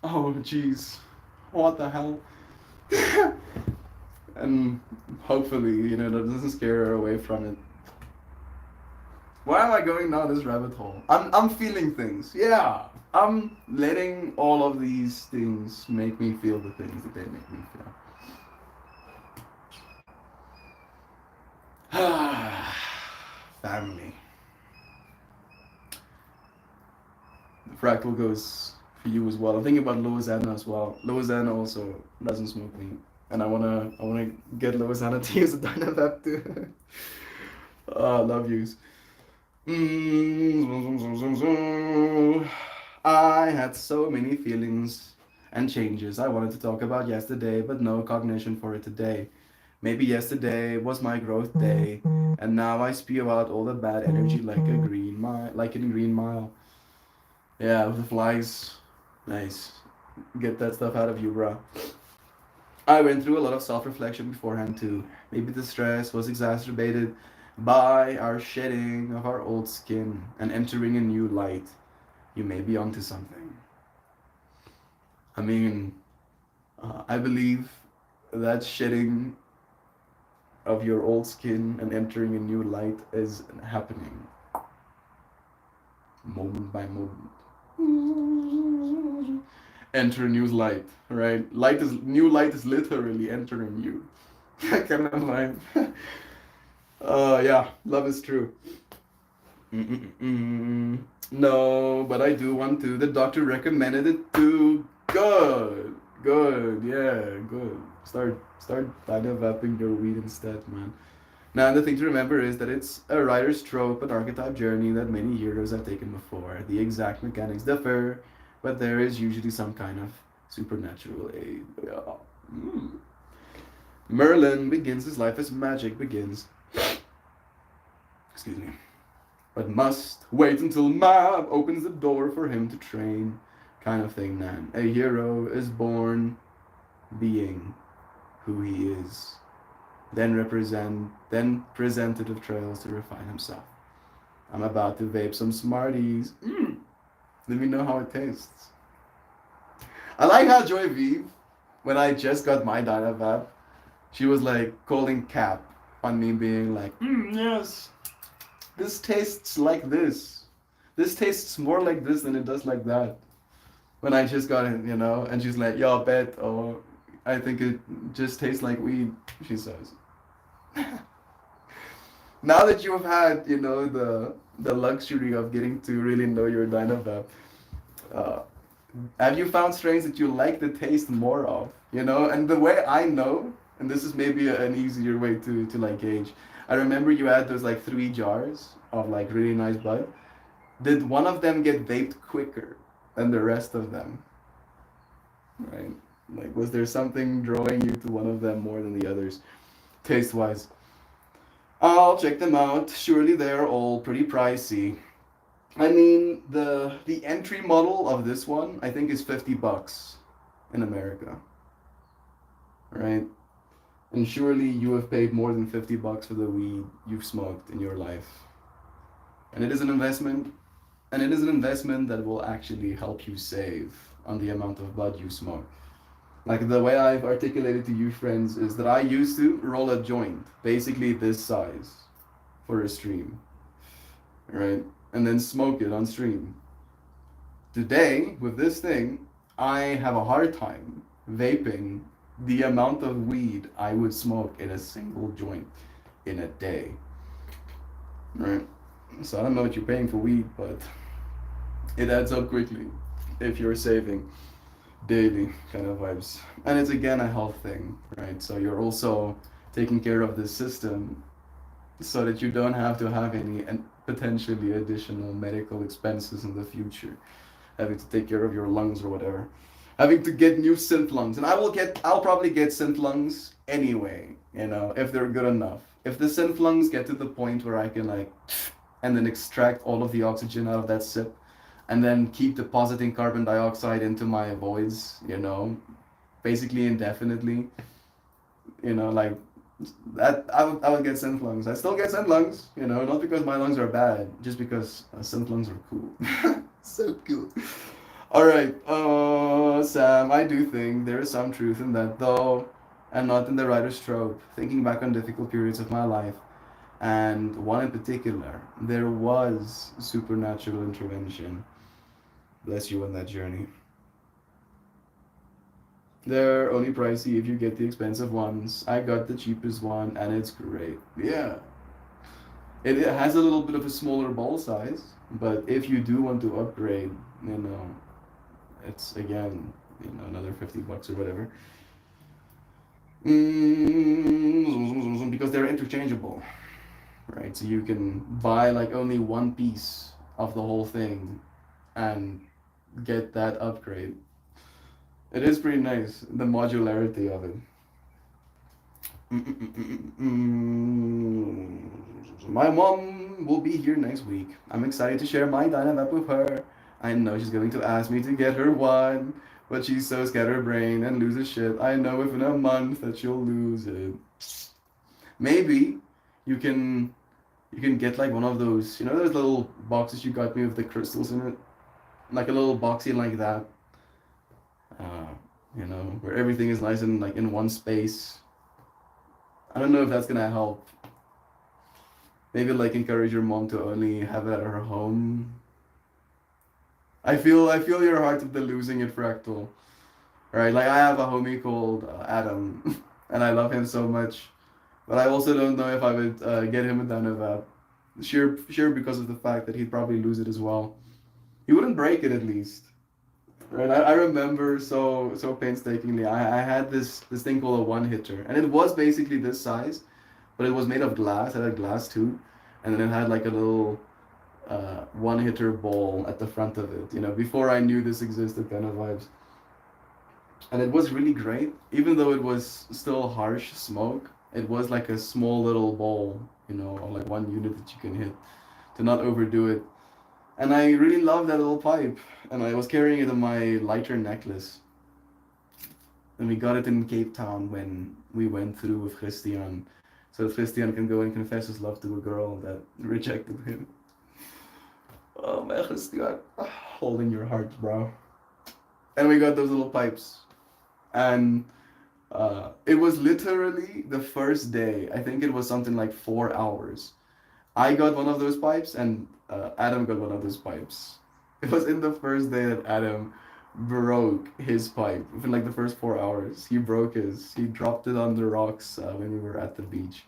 [SPEAKER 1] oh jeez, what the hell? And hopefully, that doesn't scare her away from it. Why am I going down this rabbit hole? I'm feeling things. Yeah. I'm letting all of these things make me feel the things that they make me feel. Family. The fractal goes for you as well. I'm thinking about Loazana as well. Loazana also doesn't smoke weed, and I wanna get Loazana to use a Dynavap too. Love yous. I had so many feelings and changes I wanted to talk about yesterday, but no cognition for it today. Maybe yesterday was my growth day, and now I spew out all the bad energy like in Green Mile. Yeah, with the flies. Nice. Get that stuff out of you, bro. I went through a lot of self-reflection beforehand too. Maybe the stress was exacerbated by our shedding of our old skin and entering a new light. You may be onto something. I mean, I believe that shedding of your old skin and entering a new light is happening moment by moment. Enter a new light, right? New light is literally entering you. That kind of vibe. Yeah, love is true. Mm-mm-mm. No, but I do want to. The doctor recommended it too. Good, good, yeah, good. Start developing your weed instead, man. Now, the thing to remember is that it's a writer's trope, an archetype journey that many heroes have taken before. The exact mechanics differ, but there is usually some kind of supernatural aid. Yeah. Mm. Merlin begins his life as magic begins. Excuse me. But must wait until Mab opens the door for him to train. Kind of thing, man. A hero is born being who he is. Then presentative trails to refine himself. I'm about to vape some Smarties. Let me know how it tastes. I like how Joy V, when I just got my Dynavap, she was like calling cap on me being like, yes, this tastes like this. This tastes more like this than it does like that. When I just got it, and she's like, yo, bet, or I think it just tastes like weed, she says. Now that you have had, the luxury of getting to really know your Dynavap, uh, have you found strains that you like the taste more of? And the way I know, and this is maybe an easier way to like gauge. I remember you had those like 3 jars of like really nice bud. Did one of them get vaped quicker than the rest of them? Right? Like, was there something drawing you to one of them more than the others, taste wise? I'll check them out. Surely they're all pretty pricey. I mean, the entry model of this one, I think, is $50 in America. Right? And surely you have paid more than $50 for the weed you've smoked in your life. And it is an investment. And it is an investment that will actually help you save on the amount of bud you smoke. Like the way I've articulated to you friends is that I used to roll a joint, basically this size, for a stream. Right? And then smoke it on stream. Today, with this thing, I have a hard time vaping the amount of weed I would smoke in a single joint in a day. Right? So I don't know what you're paying for weed, but it adds up quickly if you're saving daily kind of vibes. And it's again a health thing, right? So you're also taking care of this system so that you don't have to have any and potentially additional medical expenses in the future, having to take care of your lungs or whatever, having to get new synth lungs. And I'll probably get synth lungs anyway, if they're good enough. If the synth lungs get to the point where I can like and then extract all of the oxygen out of that sip and then keep depositing carbon dioxide into my voids, basically indefinitely, like that, I would get synth lungs. I still get synth lungs, not because my lungs are bad, just because synth lungs are cool. So cool. All right, Sam, I do think there is some truth in that, though, and not in the writer's trope. Thinking back on difficult periods of my life, and one in particular, there was supernatural intervention. Bless you on that journey. They're only pricey if you get the expensive ones. I got the cheapest one, and it's great. Yeah. It has a little bit of a smaller ball size, but if you do want to upgrade, it's again, another $50 or whatever. Because they're interchangeable, right? So you can buy like only one piece of the whole thing and get that upgrade. It is pretty nice, the modularity of it. My mom will be here next week. I'm excited to share my Dynavap with her. I know she's going to ask me to get her one, but she's so scatterbrained and loses shit. I know within a month that she'll lose it. Maybe you can get like one of those, those little boxes you got me with the crystals in it? Like a little boxy like that. where everything is nice and like in one space. I don't know if that's gonna help. Maybe like encourage your mom to only have it at her home. I feel your heart of the losing it, Fractal. Right? Like I have a homie called Adam, and I love him so much, but I also don't know if I would get him a Dynavap. Sure, because of the fact that he'd probably lose it as well. He wouldn't break it at least. Right, I remember so painstakingly. I had this thing called a one hitter, and it was basically this size, but it was made of glass. It had glass too, and then it had like a little one hitter ball at the front of it. Before I knew this existed, kind of vibes. And it was really great, even though it was still harsh smoke. It was like a small little ball, or like one unit that you can hit to not overdo it. And I really loved that little pipe, and I was carrying it on my lighter necklace. And we got it in Cape Town when we went through with Christian, so that Christian can go and confess his love to a girl that rejected him. Oh man, Christian, holding your heart, bro. And we got those little pipes, and it was literally the first day. I think it was something like 4 hours. I got one of those pipes, and Adam got one of those pipes. It was in the first day that Adam broke his pipe. Within like the first 4 hours, he broke his. He dropped it on the rocks when we were at the beach.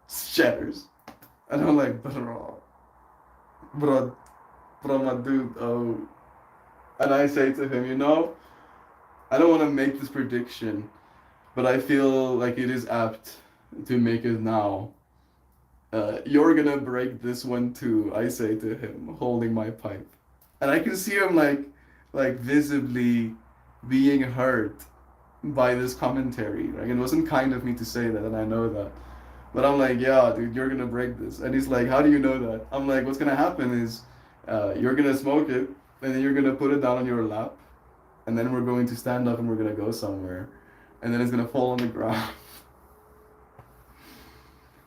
[SPEAKER 1] Shatters. And I'm like, bro, my dude, oh. And I say to him, I don't want to make this prediction, but I feel like it is apt to make it now. You're gonna break this one too, I say to him, holding my pipe. And I can see him like visibly being hurt by this commentary. Like it wasn't kind of me to say that, and I know that. But I'm like, yeah, dude, you're gonna break this. And he's like, how do you know that? I'm like, what's gonna happen is you're gonna smoke it, and then you're gonna put it down on your lap, and then we're going to stand up and we're gonna go somewhere, and then it's gonna fall on the ground.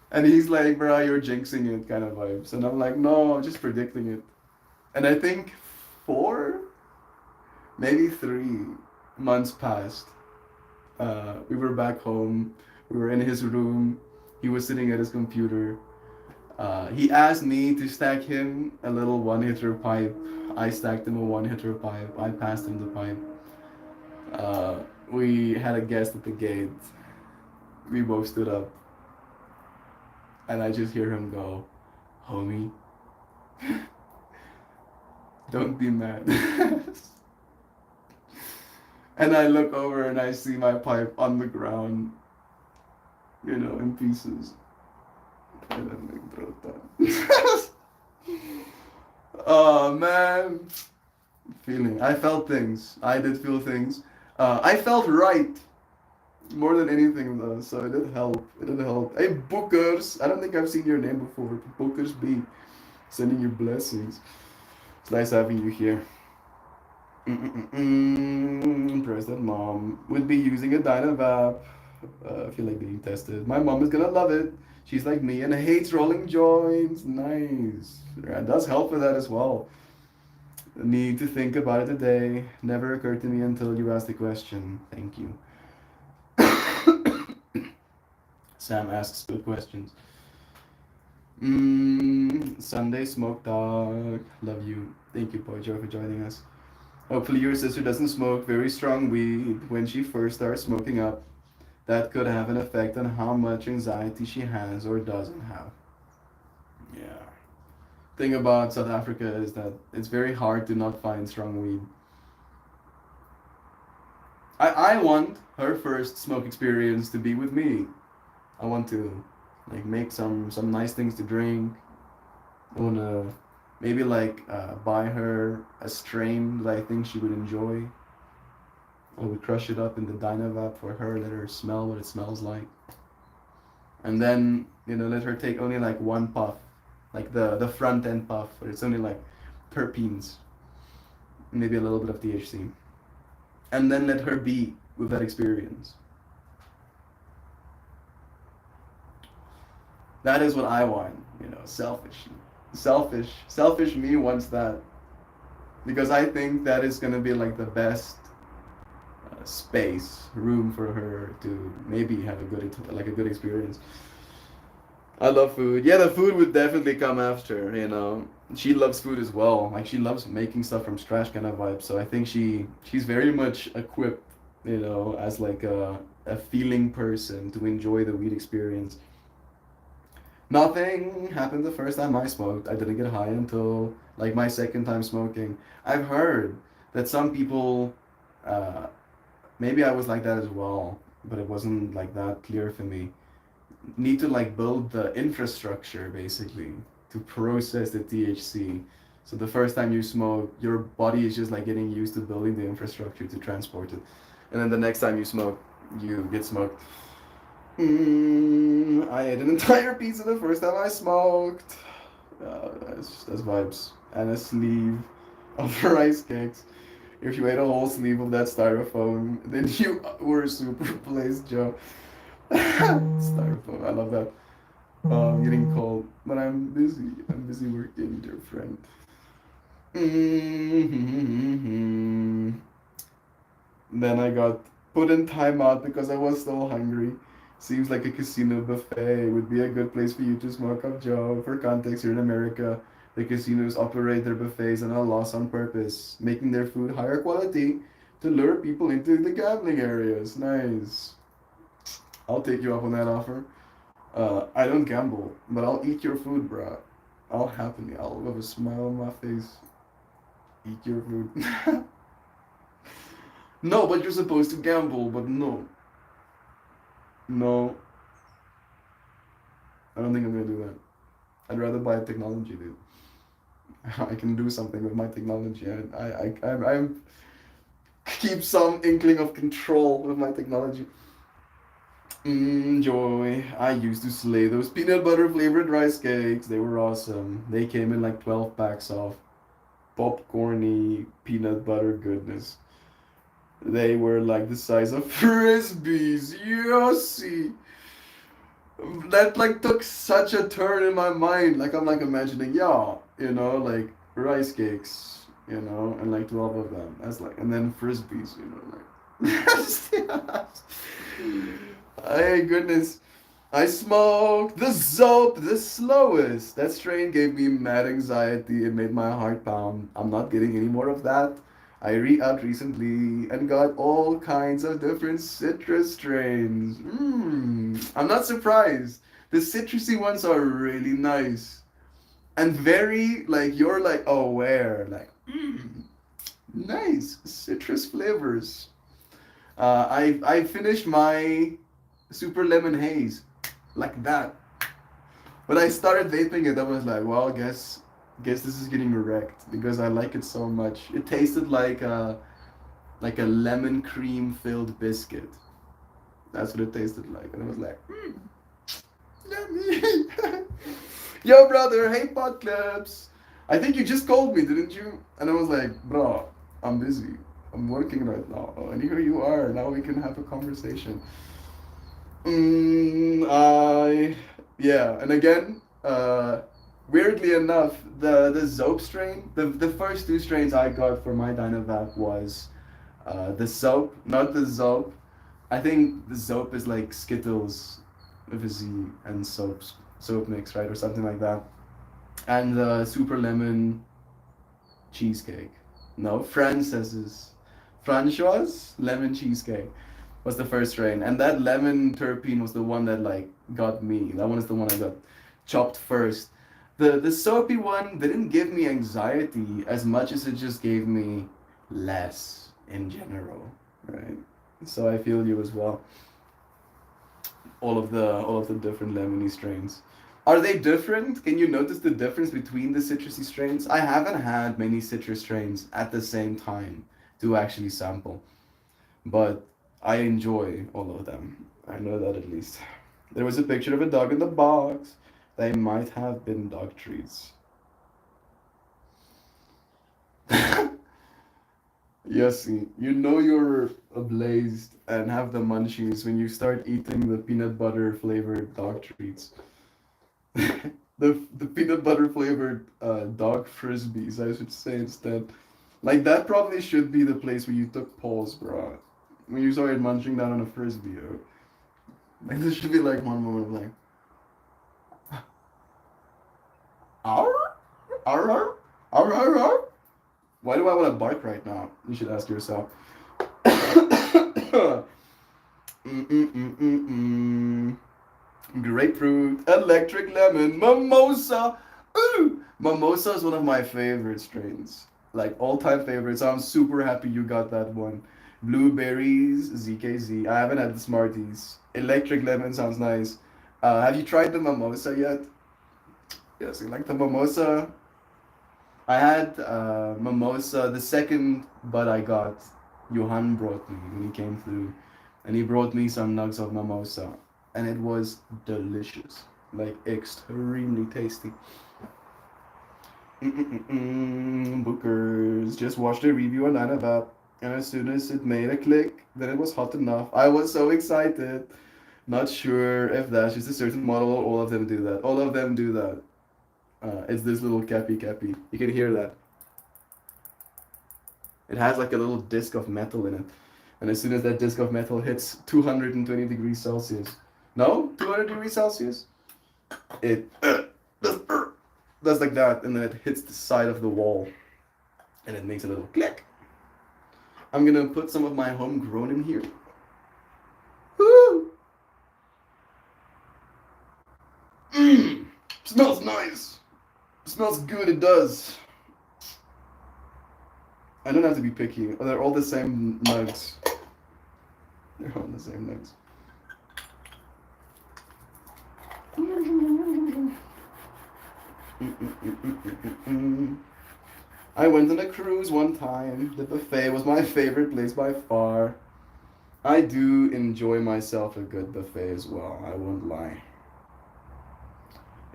[SPEAKER 1] And he's like, bro, you're jinxing it, kind of vibes. And I'm like, no, I'm just predicting it. And I think 4, maybe 3 months passed. We were back home. We were in his room. He was sitting at his computer. He asked me to stack him a little one-hitter pipe. I stacked him a one-hitter pipe. I passed him the pipe. We had a guest at the gate. We both stood up. And I just hear him go, homie, don't be mad. And I look over and I see my pipe on the ground, in pieces. And I'm like, bro, that. Oh, man. I felt things. I did feel things. I felt right. More than anything though, so it did help. Hey Bookers, I don't think I've seen your name before. Bookers B, sending you blessings. It's nice having you here. Impressed that mom would be using a Dynavap. I feel like being tested. My mom is gonna love it. She's like me and hates rolling joints. Nice. It does help with that as well. Need to think about it today. Never occurred to me until you asked the question. Thank you. Sam asks good questions. Sunday Smoke Dog. Love you. Thank you, Pojo, for joining us. Hopefully your sister doesn't smoke very strong weed when she first starts smoking up. That could have an effect on how much anxiety she has or doesn't have. Yeah. Thing about South Africa is that it's very hard to not find strong weed. I want her first smoke experience to be with me. I want to make some nice things to drink. I want to maybe buy her a strain that I think she would enjoy. I would crush it up in the Dynavap for her, let her smell what it smells like. And then, let her take only one puff, like the front end puff, but it's only terpenes, maybe a little bit of THC. And then let her be with that experience. That is what I want, selfish me wants that, because I think that is going to be the best space, room for her to maybe have a like a good experience. I love food. Yeah, the food would definitely come after, you know. She loves food as well. Like she loves making stuff from scratch kind of vibe. So I think she's very much equipped, you know, as like a feeling person to enjoy the weed experience. Nothing happened the first time I smoked. I didn't get high until like my second time smoking. I've heard that some people, uh, maybe I was like that as well, but it wasn't like that clear for me. Need to like build the infrastructure basically to process the THC. So the first time you smoke, your body is just like getting used to building the infrastructure to transport it. And then the next time you smoke, you get smoked. I ate an entire pizza the first time I smoked. That's vibes. And a sleeve of rice cakes. If you ate a whole sleeve of that styrofoam, then you were a super placed Joe. Styrofoam, I love that. I'm getting cold, but I'm busy. I'm busy working, dear friend. Mm-hmm. Then I got put in timeout because I was so hungry. Seems like a casino buffet would be a good place for you to smoke up, Joe. For context, here in America, the casinos operate their buffets on a loss on purpose, making their food higher quality to lure people into the gambling areas. Nice. I'll take you up on that offer. I don't gamble, but I'll eat your food, bro. I'll have a smile on my face. Eat your food. No, but you're supposed to gamble, but no. No, I don't think I'm gonna do that. I'd rather buy technology, dude. I can do something with my technology. I keep some inkling of control with my technology. Joy. I used to slay those peanut butter flavored rice cakes. They were awesome. They came in like 12 packs of popcorny peanut butter goodness. They were like the size of frisbees. Yossi. That like took such a turn in my mind. Like I'm like imagining, yeah, you know, like rice cakes, you know, and like 12 of them. That's like, and then frisbees, you know, like. Hey, goodness. I smoked the Zope, the slowest. That strain gave me mad anxiety. It made my heart pound. I'm not getting any more of that. I re-upped recently and got all kinds of different citrus strains. I'm not surprised. The citrusy ones are really nice and very like you're like aware, like nice citrus flavors. I finished my super lemon haze like that. When I started vaping it, I was like, well, guess this is getting wrecked because I like it so much. It tasted like a lemon cream filled biscuit. That's what it tasted like, and I was like, yummy. Yo, brother, hey, pot clips. I think you just called me, didn't you? And I was like, bro, I'm busy. I'm working right now. And here you are. Now we can have a conversation. I yeah, and again, weirdly enough, the Zope strain, the first two strains I got for my Dynavac was the Soap, not the Zope. I think the Zope is like Skittles with a Z and soap mix, right, or something like that. And the Super Lemon cheesecake. No, Frances's Francois lemon cheesecake was the first strain, and that lemon terpene was the one that like got me. That one is the one I got chopped first. The soapy one didn't give me anxiety as much as it just gave me less in general, right? So I feel you as well. All of the different lemony strains. Are they different? Can you notice the difference between the citrusy strains? I haven't had many citrus strains at the same time to actually sample, but I enjoy all of them. I know that at least. There was a picture of a dog in the box. They might have been dog treats. Yes, you know you're ablazed and have the munchies when you start eating the peanut butter flavored dog treats. The peanut butter flavored dog frisbees, I should say instead. Like that probably should be the place where you took polls, bro. when you started munching down on a frisbee. Like this should be like one moment of like, arr, arr, arr, arr, arr, arr. Why do I want to bark right now? You should ask yourself. Grapefruit, electric lemon, mimosa. Ooh! Mimosa is one of my favorite strains. Like all-time favorites. I'm super happy you got that one. Blueberries, ZKZ. I haven't had the Smarties. Electric lemon sounds nice. Have you tried the mimosa yet? Yes, you like the mimosa? I had mimosa, the second bud I got, Johan brought me when he came through. And he brought me some nugs of mimosa. And it was delicious. Like, extremely tasty. Bookers. Just watched a review on Annabelle. And as soon as it made a click, then it was hot enough. I was so excited. Not sure if that's just a certain model or all of them do that. All of them do that. It's this little cappy. You can hear that. It has like a little disc of metal in it. And as soon as that disc of metal hits 220 degrees Celsius, no, 200 degrees Celsius, it does like that, and then it hits the side of the wall, and it makes a little click. I'm gonna put some of my homegrown in here. Woo! Smells nice. Smells good, it does. I don't have to be picky. They're all the same nugs. They're all the same nugs. I went on a cruise one time. The buffet was my favorite place by far. I do enjoy myself a good buffet as well, I won't lie.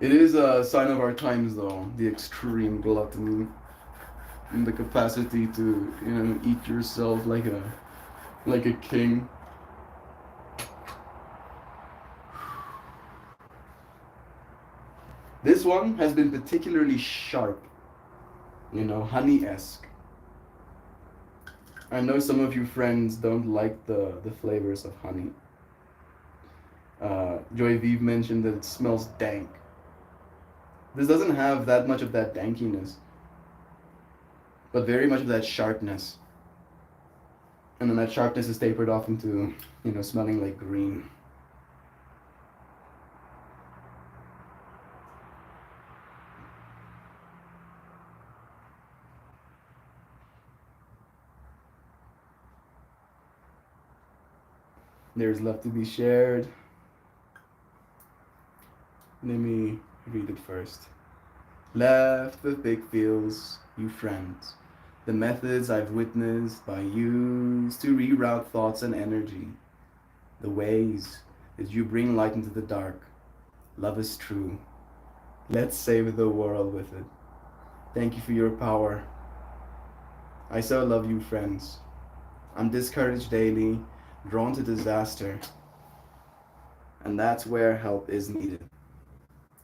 [SPEAKER 1] It is a sign of our times though, the extreme gluttony and the capacity to, eat yourself like a king. This one has been particularly sharp, honey-esque. I know some of you friends don't like the flavors of honey. Joy Vive mentioned that it smells dank. This doesn't have that much of that dankiness, but very much of that sharpness. And then that sharpness is tapered off into, smelling like green. There's love to be shared. Let me read it first. Left with big feels, you friends. The methods I've witnessed by use to reroute thoughts and energy. The ways that you bring light into the dark. Love is true. Let's save the world with it. Thank you for your power. I so love you, friends. I'm discouraged daily, drawn to disaster. And that's where help is needed.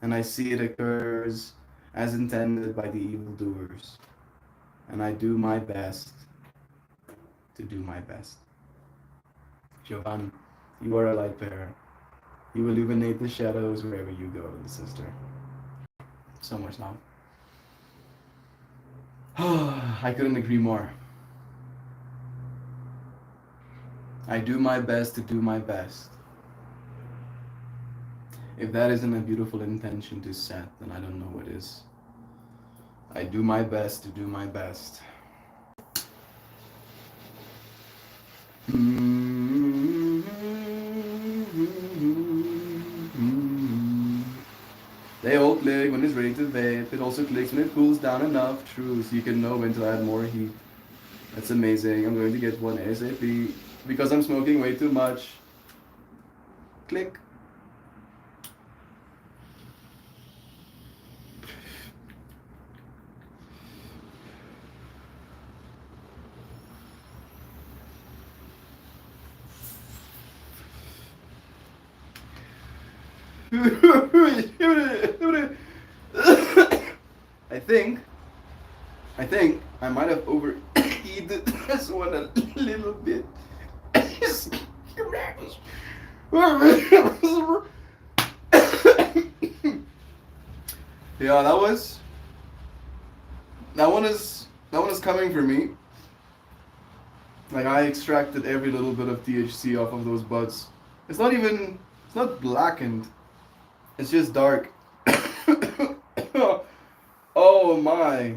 [SPEAKER 1] And I see it occurs as intended by the evildoers. And I do my best to do my best. Jovan, you are a light bearer. You illuminate the shadows wherever you go, little sister. So much love. I couldn't agree more. I do my best to do my best. If that isn't a beautiful intention to set, then I don't know what is. I do my best to do my best. They all click when it's ready to vape. It also clicks when it cools down enough. True, so you can know when to add more heat. That's amazing. I'm going to get one ASAP because I'm smoking way too much. Click. I think I might have overeaten this one a little bit. Yeah, that one is coming for me. Like I extracted every little bit of THC off of those buds. It's not blackened. It's just dark. Oh my.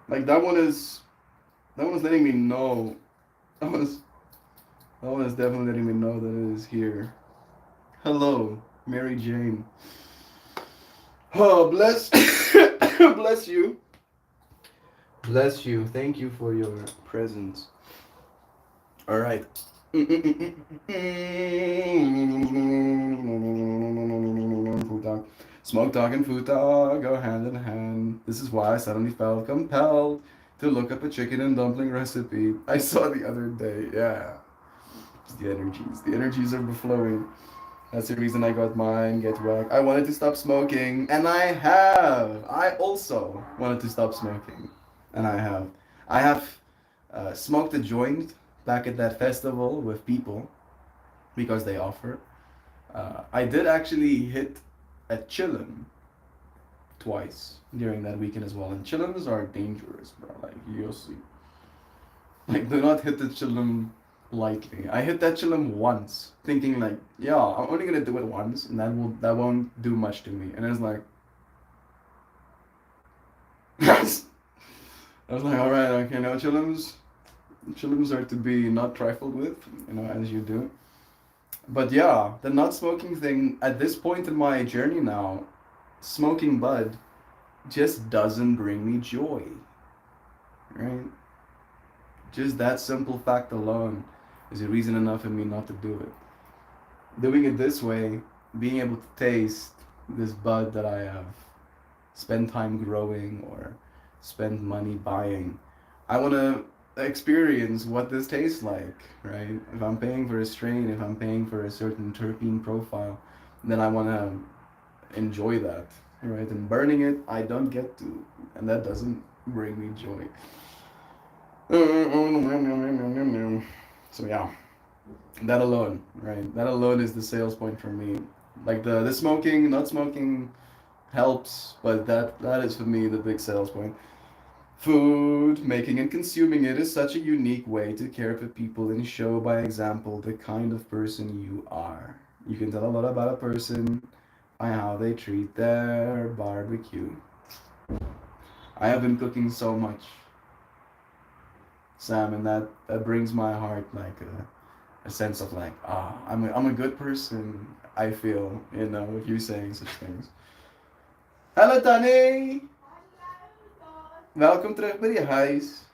[SPEAKER 1] Like that one is letting me know. That one is that one is definitely letting me know that it is here. Hello, Mary Jane. Oh, bless bless you. Bless you. Thank you for your presence. All right. Food talk. Smoke talk and food talk go hand in hand. This is why I suddenly felt compelled to look up a chicken and dumpling recipe I saw the other day. Yeah. It's the energies. The energies are flowing. That's the reason I got mine, get whacked. I wanted to stop smoking, and I have. I also wanted to stop smoking, and I have. I have smoked a joint back at that festival with people because they offer. I did actually hit a chillum twice during that weekend as well, and chillums are dangerous, bro. Like you'll see. Like do not hit the chillum lightly. I hit that chillum once, thinking like, yeah, I'm only gonna do it once, and that won't do much to me. And it's like, I was like, all right, okay, now chillums are to be not trifled with, as you do. But yeah, the not smoking thing at this point in my journey now, smoking bud just doesn't bring me joy, right? Just that simple fact alone is a reason enough for me not to do it. Doing it this way, being able to taste this bud that I have spent time growing or spent money buying, I want to experience what this tastes like, right? If I'm paying for a strain, if I'm paying for a certain terpene profile, then I want to enjoy that, right? And burning it, I don't get to, and that doesn't bring me joy. So yeah, that alone, right? That alone is the sales point for me. Like the smoking, not smoking helps, but that is for me the big sales point. Food, making and consuming it is such a unique way to care for people and show by example the kind of person you are. You can tell a lot about a person by how they treat their barbecue. I have been cooking so much, Sam, and that brings my heart like a sense of like, I'm a good person. I feel, with you saying such things. Hello, Tani! Welkom terug bij je huis.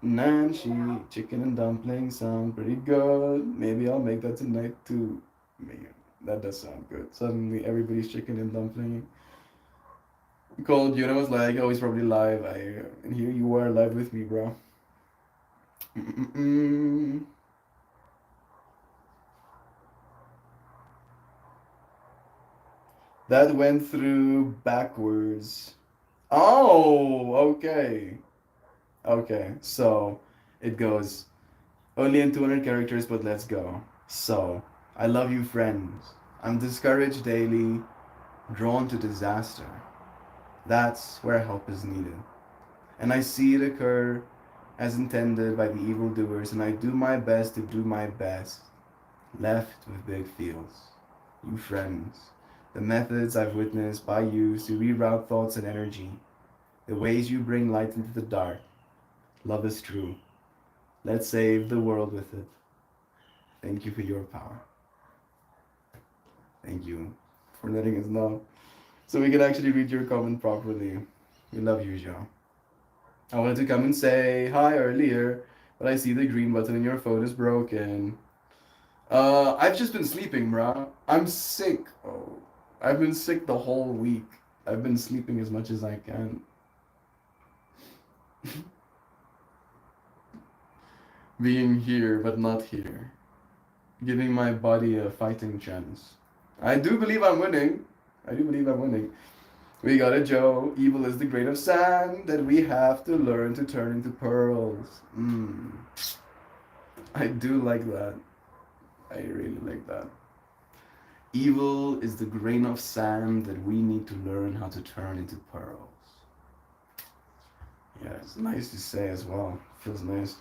[SPEAKER 1] Nancy, chicken and dumplings sound pretty good. Maybe I'll make that tonight too. Man, that does sound good. Suddenly everybody's chicken and dumpling. Cold, was like, oh, he's probably live. And here you are live with me, bro. Mm-mm-mm. That went through backwards. Oh, okay. Okay, so it goes only in 200 characters, but let's go. So, I love you, friends. I'm discouraged daily, drawn to disaster. That's where help is needed. And I see it occur as intended by the evildoers, and I do my best to do my best. Left with big feels. You friends. The methods I've witnessed by you to reroute thoughts and energy. The ways you bring light into the dark. Love is true. Let's save the world with it. Thank you for your power. Thank you for letting us know. So we can actually read your comment properly. We love you, Jean. I wanted to come and say hi earlier, but I see the green button in your phone is broken. I've just been sleeping, bruh. I'm sick. Oh, I've been sick the whole week. I've been sleeping as much as I can. Being here, but not here. Giving my body a fighting chance. I do believe I'm winning. I do believe I'm winning. We got a Joe. Evil is the grain of sand that we have to learn to turn into pearls. I do like that. I really like that. Evil is the grain of sand that we need to learn how to turn into pearls. Yeah, it's nice to say as well. Feels nice.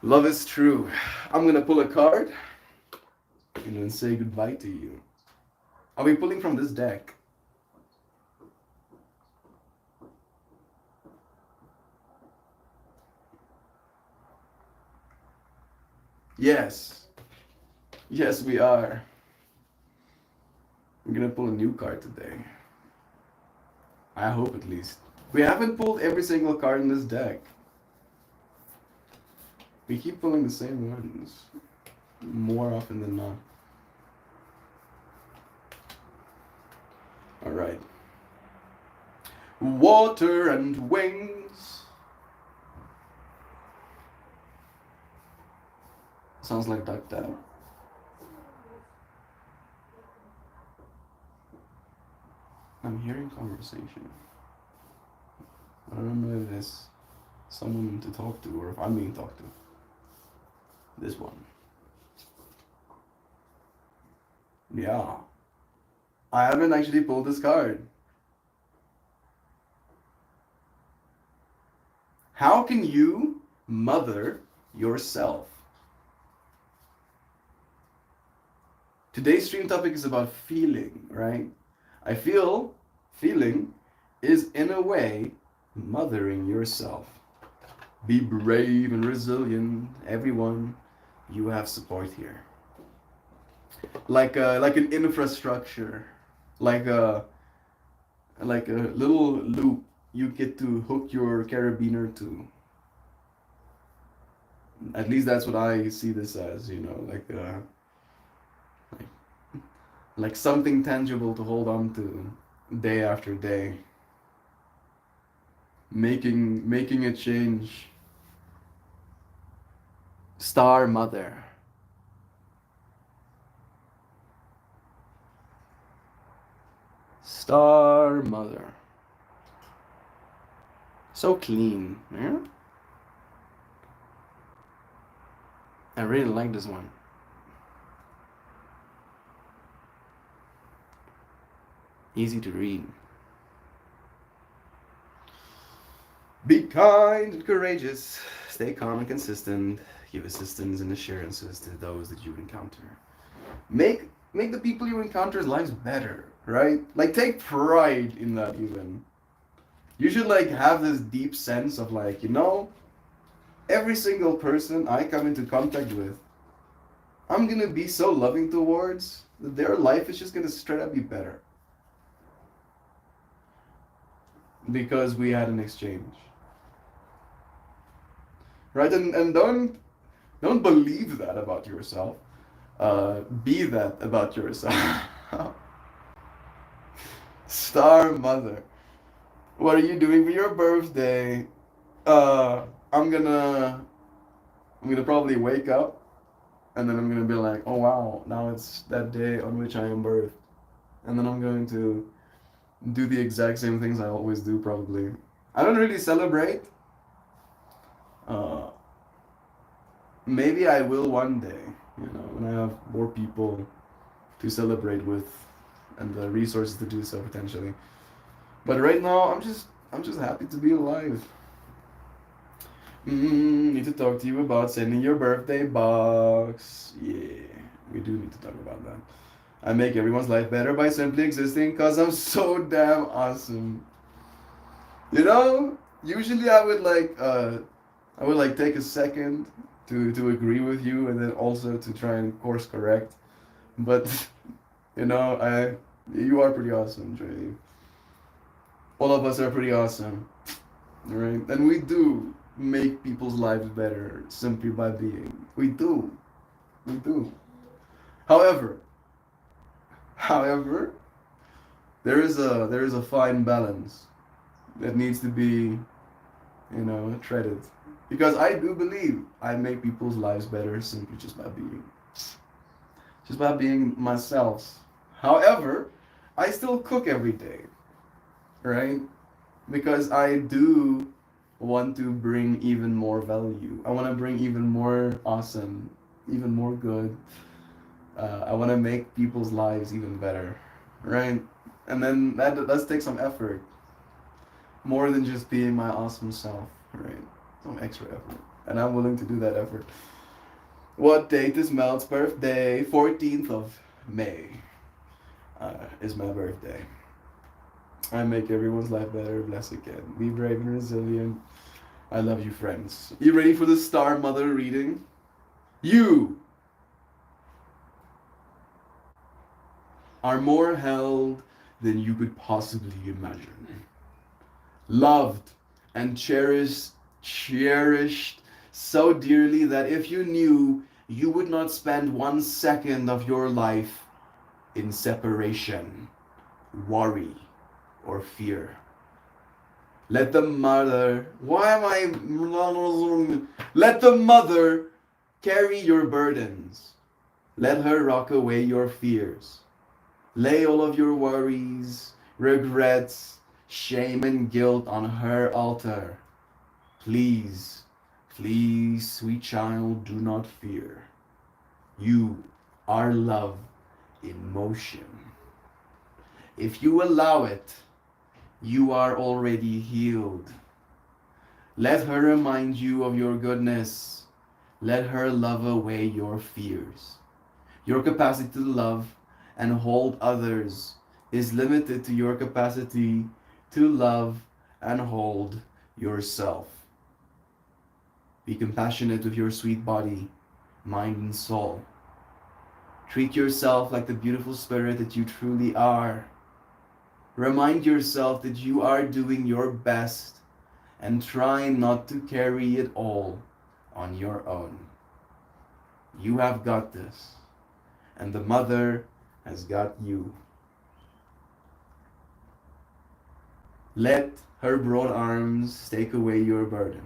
[SPEAKER 1] Love is true. I'm gonna pull a card and then say goodbye to you. Are we pulling from this deck? Yes. Yes, we are. We're gonna pull a new card today. I hope at least. We haven't pulled every single card in this deck. We keep pulling the same ones more often than not. Alright. Water and wings. Sounds like Duck Dab. I'm hearing conversation. I don't know if there's someone to talk to or if I'm being talked to. This one. Yeah. I haven't actually pulled this card. How can you mother yourself? Today's stream topic is about feeling, right? I feel feeling is in a way mothering yourself. Be brave and resilient, everyone. You have support here. Like an infrastructure, like a little loop you get to hook your carabiner to. At least that's what I see this as, you know, like like something tangible to hold on to day after day. Making a change. Star Mother. Star Mother. So clean, yeah? I really like this one. Easy to read. Be kind and courageous. Stay calm and consistent. Give assistance and assurances to those that you encounter. Make the people you encounter's lives better, right? Like take pride in that even. You should like have this deep sense of like, you know, every single person I come into contact with, I'm gonna be so loving towards that their life is just gonna straight up be better. Because we had an exchange. Right? And don't believe that about yourself. Be that about yourself. Star Mother. What are you doing for your birthday? I'm gonna probably wake up and then I'm gonna be like, oh wow, now it's that day on which I am birthed. And then I'm going to do the exact same things I always do probably. I don't really celebrate. Uh, Maybe I will one day, you know, when I have more people to celebrate with and the resources to do so potentially. But right now, I'm just happy to be alive. Need to talk to you about sending your birthday box. Yeah, we do need to talk about that. I make everyone's life better by simply existing because I'm so damn awesome. You know, usually I would like take a second to agree with you and then also to try and course correct. But you know, you are pretty awesome, Dre. All of us are pretty awesome, right? And we do make people's lives better simply by being. We do. We do. However, however, there is a fine balance that needs to be, you know, treaded. Because I do believe I make people's lives better simply just by being myself. However, I still cook every day, right? Because I do want to bring even more value. I want to bring even more awesome, even more good. I want to make people's lives even better, right? And then that does take some effort, more than just being my awesome self, right? Some extra effort, and I'm willing to do that effort. What date is Mel's birthday? 14th of May is my birthday. I make everyone's life better, bless again. Be brave and resilient. I love you, friends. You ready for the Star Mother reading? You are more held than you could possibly imagine. Loved and cherished so dearly that if you knew, you would not spend 1 second of your life in separation, worry, or fear. Let the mother, why am I, let the mother carry your burdens. Let her rock away your fears. Lay all of your worries, regrets, shame, and guilt on her altar. Please, please, sweet child, do not fear. You are love in motion. If you allow it, you are already healed. Let her remind you of your goodness. Let her love away your fears. Your capacity to love and hold others is limited to your capacity to love and hold yourself. Be compassionate with your sweet body, mind, and soul. Treat yourself like the beautiful spirit that you truly are. Remind yourself that you are doing your best and try not to carry it all on your own. You have got this, and the mother has got you. Let her broad arms take away your burdens.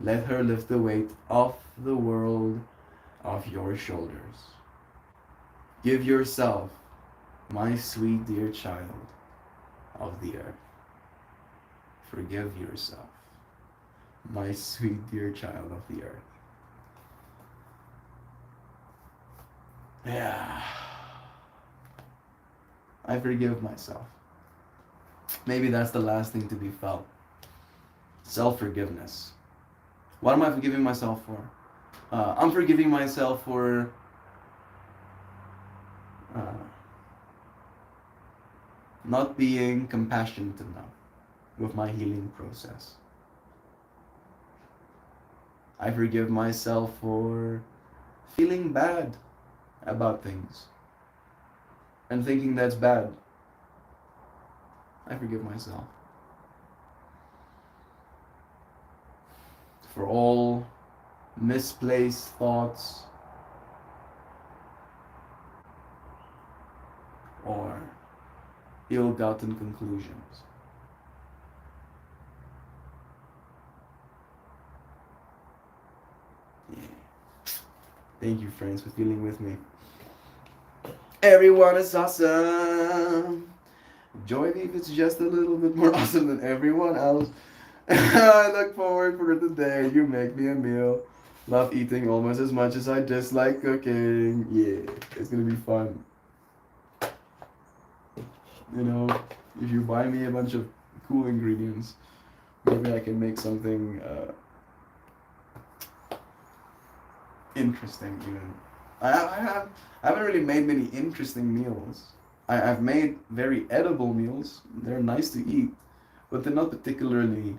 [SPEAKER 1] Let her lift the weight off the world off your shoulders. Give yourself, my sweet dear child of the earth. Forgive yourself, my sweet dear child of the earth. Yeah. I forgive myself. Maybe that's the last thing to be felt. Self-forgiveness. What am I forgiving myself for? I'm forgiving myself for not being compassionate enough with my healing process. I forgive myself for feeling bad about things and thinking that's bad. I forgive myself for all misplaced thoughts or ill-gotten conclusions. Yeah. Thank you, friends, for feeling with me. Everyone is awesome. Join me if it's just a little bit more awesome than everyone else. I look forward for the day you make me a meal. Love eating almost as much as I dislike cooking. Yeah, it's gonna be fun. You know, if you buy me a bunch of cool ingredients, maybe I can make something interesting even. I haven't really made many interesting meals. I've made very edible meals. They're nice to eat, but they're not particularly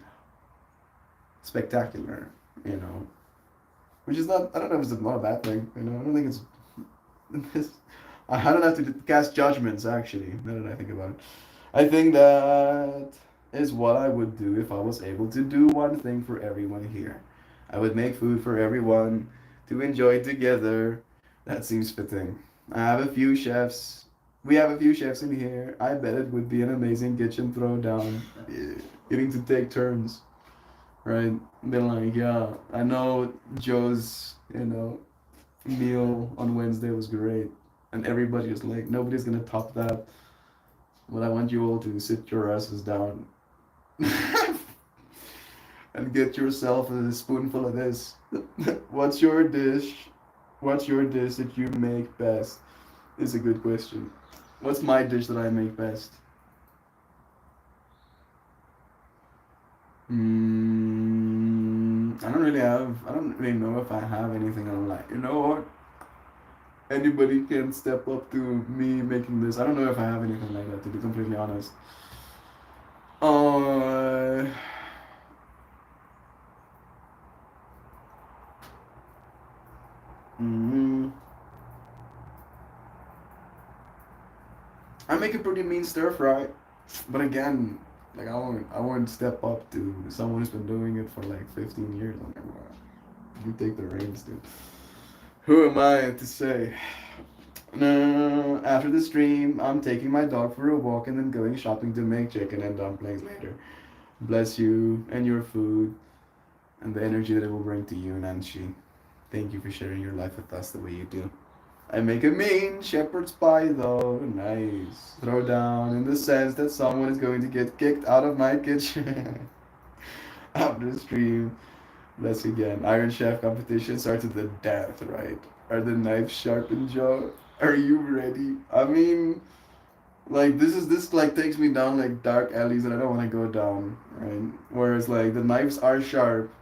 [SPEAKER 1] spectacular, you know. Which is not, I don't know if it's not a bad thing, you know. I don't think it's, I don't have to cast judgments, actually, now that I think about it. I think that is what I would do if I was able to do one thing for everyone here. I would make food for everyone to enjoy together. That seems fitting. I have a few chefs. We have a few chefs in here. I bet it would be an amazing kitchen throwdown. Getting to take turns, right? Been like, yeah, I know Joe's, you know, meal on Wednesday was great. And everybody was like, nobody's gonna top that. But I want you all to sit your asses down. and get yourself a spoonful of this. What's your dish? What's your dish that you make best? Is a good question. What's my dish that I make best? I don't really know if I have anything I'm like, you know what? Anybody can step up to me making this. I don't know if I have anything like that, to be completely honest. Uh, mm, I make a pretty mean stir fry, but again, like I won't step up to someone who's been doing it for like 15 years. I'm like, "Wow, you take the reins, dude." Who am I to say? No, after the stream, I'm taking my dog for a walk and then going shopping to make chicken and dumplings later. Bless you and your food and the energy that it will bring to you, Nancy. Thank you for sharing your life with us the way you do. I make a mean shepherd's pie though. Nice. Throw down in the sense that someone is going to get kicked out of my kitchen after the stream. Bless you again. Iron Chef competition starts with the death, right? Are the knives sharp and jaw? Are you ready? I mean, like this like takes me down like dark alleys that I don't want to go down, right? Whereas like the knives are sharp,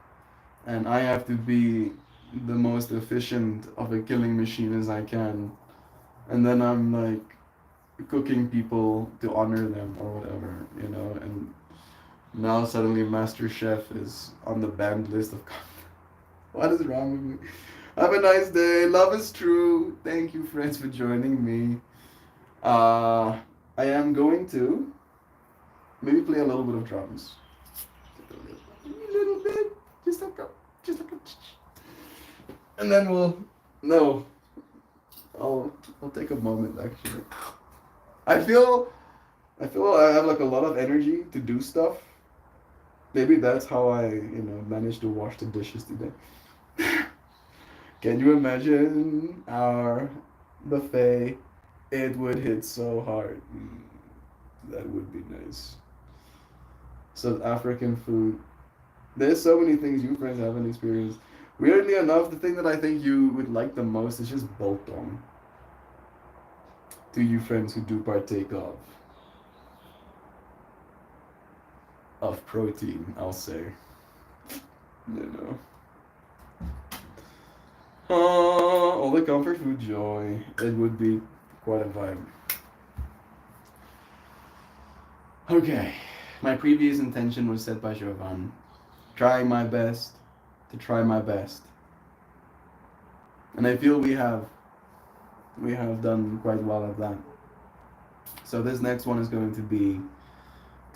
[SPEAKER 1] and I have to be the most efficient of a killing machine as I can, and then I'm like cooking people to honor them or whatever, you know, and now suddenly Master Chef is on the banned list of what is wrong with me? Have a nice day. Love is true. Thank you, friends, for joining me. I am going to maybe play a little bit of drums. A little bit. Just like a and then no. I'll take a moment actually. I feel I have like a lot of energy to do stuff. Maybe that's how I, managed to wash the dishes today. Can you imagine our buffet? It would hit so hard. That would be nice. South African food. There's so many things you friends haven't experienced. Weirdly enough, the thing that I think you would like the most is just biltong. To you friends who do partake of protein, I'll say. All the comfort food joy. It would be quite a vibe. Okay, my previous intention was set by Jovan. Trying my best to try my best. And I feel we have done quite well at that. So this next one is going to be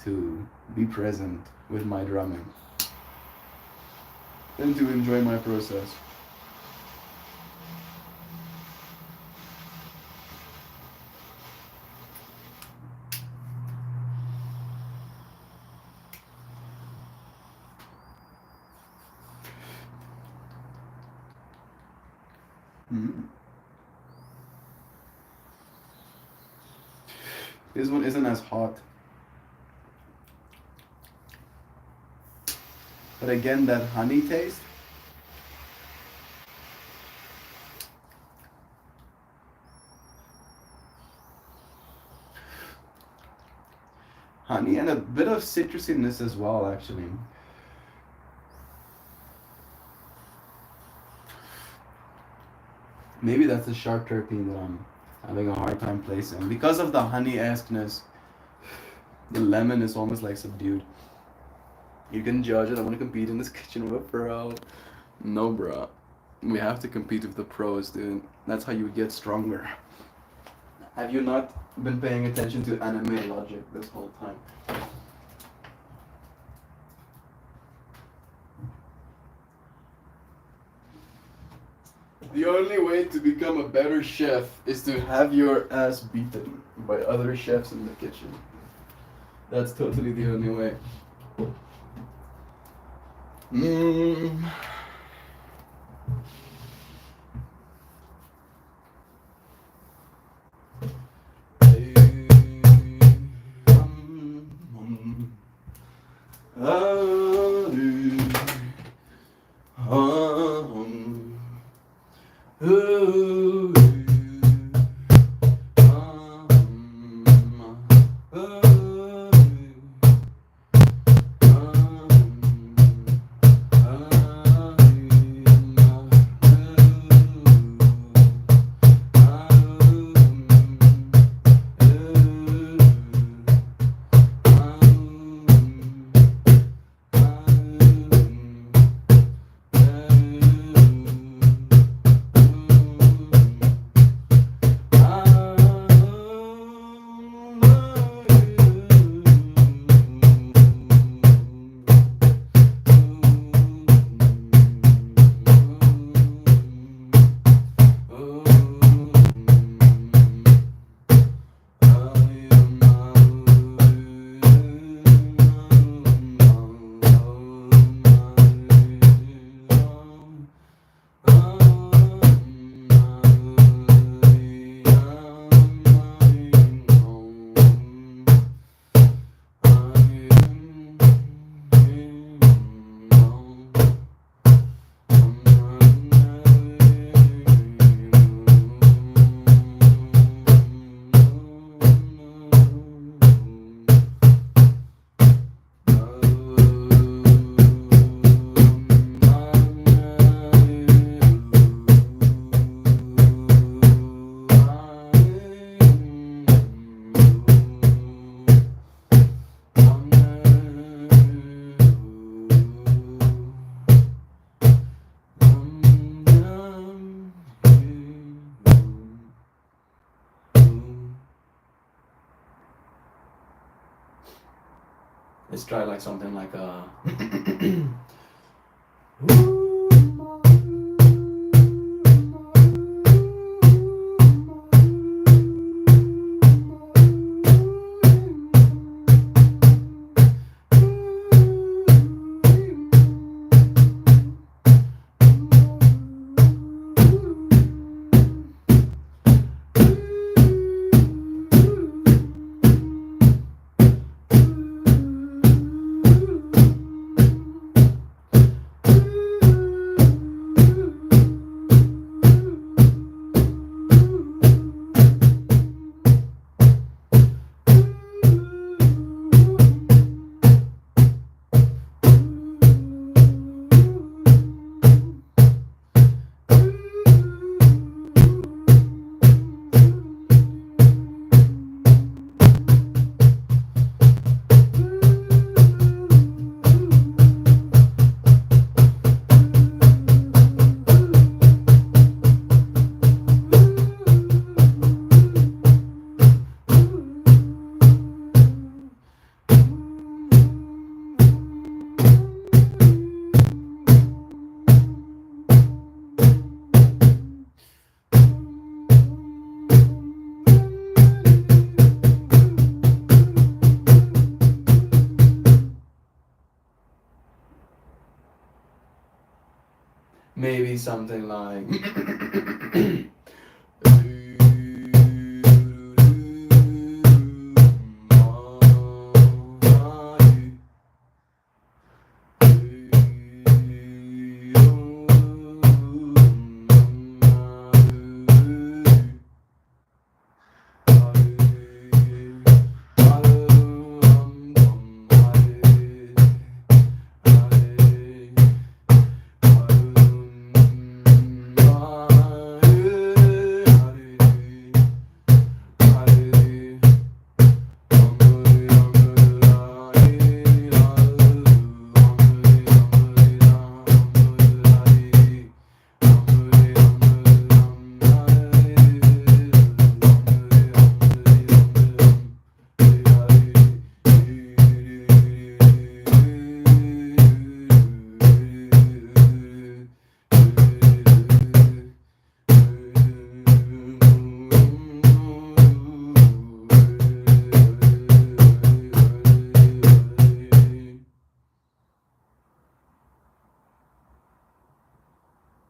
[SPEAKER 1] to be present with my drumming and to enjoy my process. This one isn't as hot. But again, that honey taste. Honey and a bit of citrusiness as well, actually. Maybe that's the sharp terpene that I'm having a hard time placing. Because of the honey-esqueness, the lemon is almost like subdued. You can judge it. I want to compete in this kitchen with a pro. No, bro. We have to compete with the pros, dude. That's how you get stronger. Have you not been paying attention to anime logic this whole time? The only way to become a better chef is to have your ass beaten by other chefs in the kitchen. That's totally the only way.
[SPEAKER 2] Let's try like something like a. Maybe something like.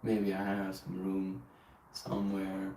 [SPEAKER 2] Maybe I have some room somewhere.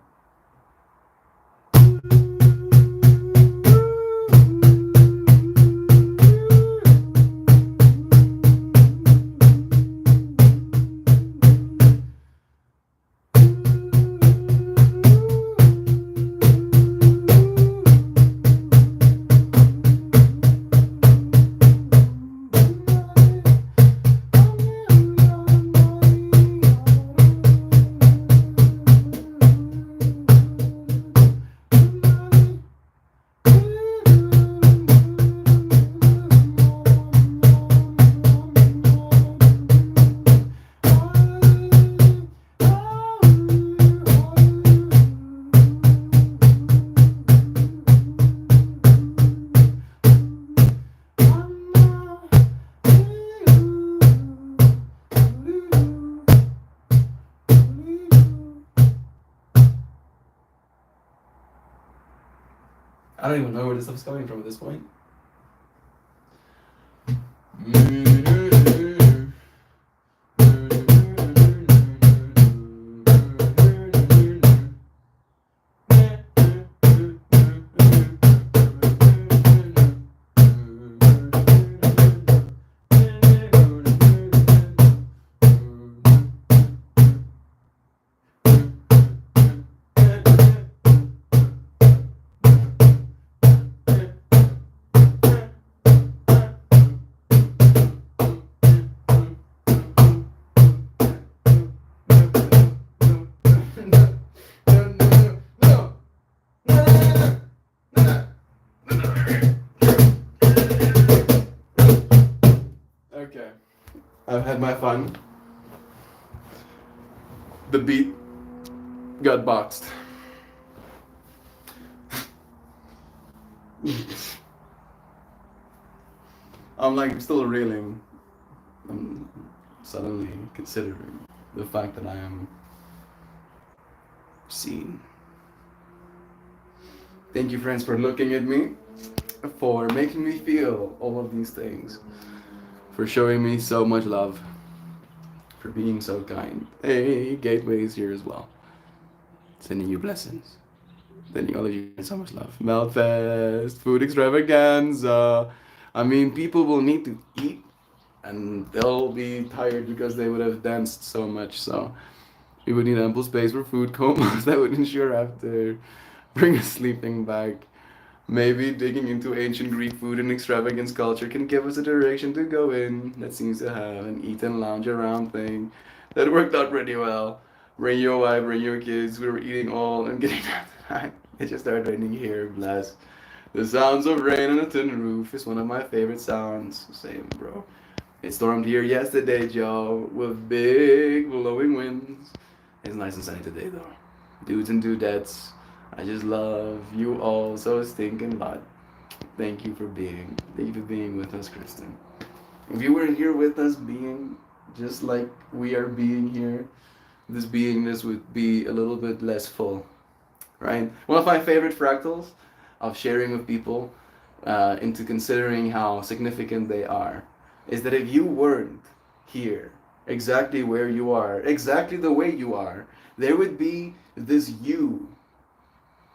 [SPEAKER 2] I don't even know where this stuff's coming from at this point. Okay, I've had my fun. The beat got boxed.
[SPEAKER 1] I'm like still reeling. I'm suddenly considering the fact that I am seen. Thank you, friends, for looking at me, for making me feel all of these things, for showing me so much love, for being so kind. Hey, Gateway is here as well. Sending you blessings. Sending all of you so much love. Meltfest, food extravaganza. I mean, people will need to eat and they'll be tired because they would have danced so much. So we would need ample space for food comas that would ensure after bring a sleeping bag. Maybe digging into ancient Greek food and extravagance culture can give us a direction to go in that seems to have an eat and lounge around thing that worked out pretty well. Bring your wife, bring your kids, we were eating all and getting out tonight. It just started raining here, bless. The sounds of rain on a tin roof is one of my favorite sounds. Same, bro. It stormed here yesterday, Joe, with big blowing winds. It's nice and sunny today, though. Dudes and dudettes, I just love you all so stinking lot. Thank you for being with us, Kristen. If you were here with us being just like we are being here, this beingness would be a little bit less full, right? One of my favorite fractals of sharing with people into considering how significant they are is that if you weren't here, exactly where you are, exactly the way you are, there would be this you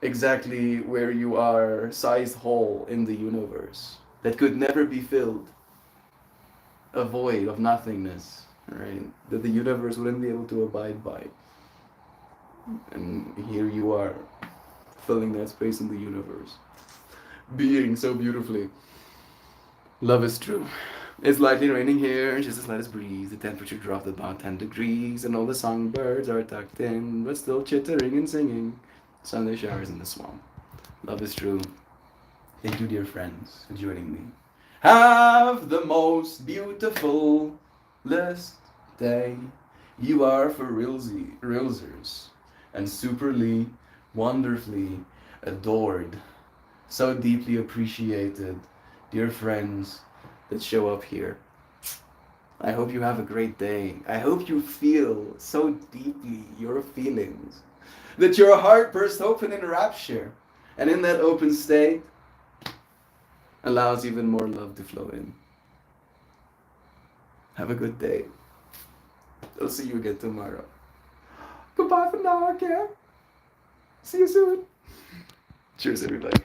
[SPEAKER 1] exactly where you are, sized hole in the universe that could never be filled, a void of nothingness, right? That the universe wouldn't be able to abide by. And here you are, filling that space in the universe, being so beautifully. Love is true. It's lightly raining here, just a slightest breeze. The temperature dropped about 10 degrees, and all the songbirds are tucked in, but still chittering and singing. Sunday showers in the swamp. Love is true. Thank you, dear friends, for joining me. Have the most beautiful day. You are for realsers and superly, wonderfully adored, so deeply appreciated, dear friends that show up here. I hope you have a great day. I hope you feel so deeply your feelings, that your heart bursts open in rapture, and in that open state allows even more love to flow in. Have a good day. I'll see you again tomorrow. Goodbye for now, okay? See you soon. Cheers, everybody.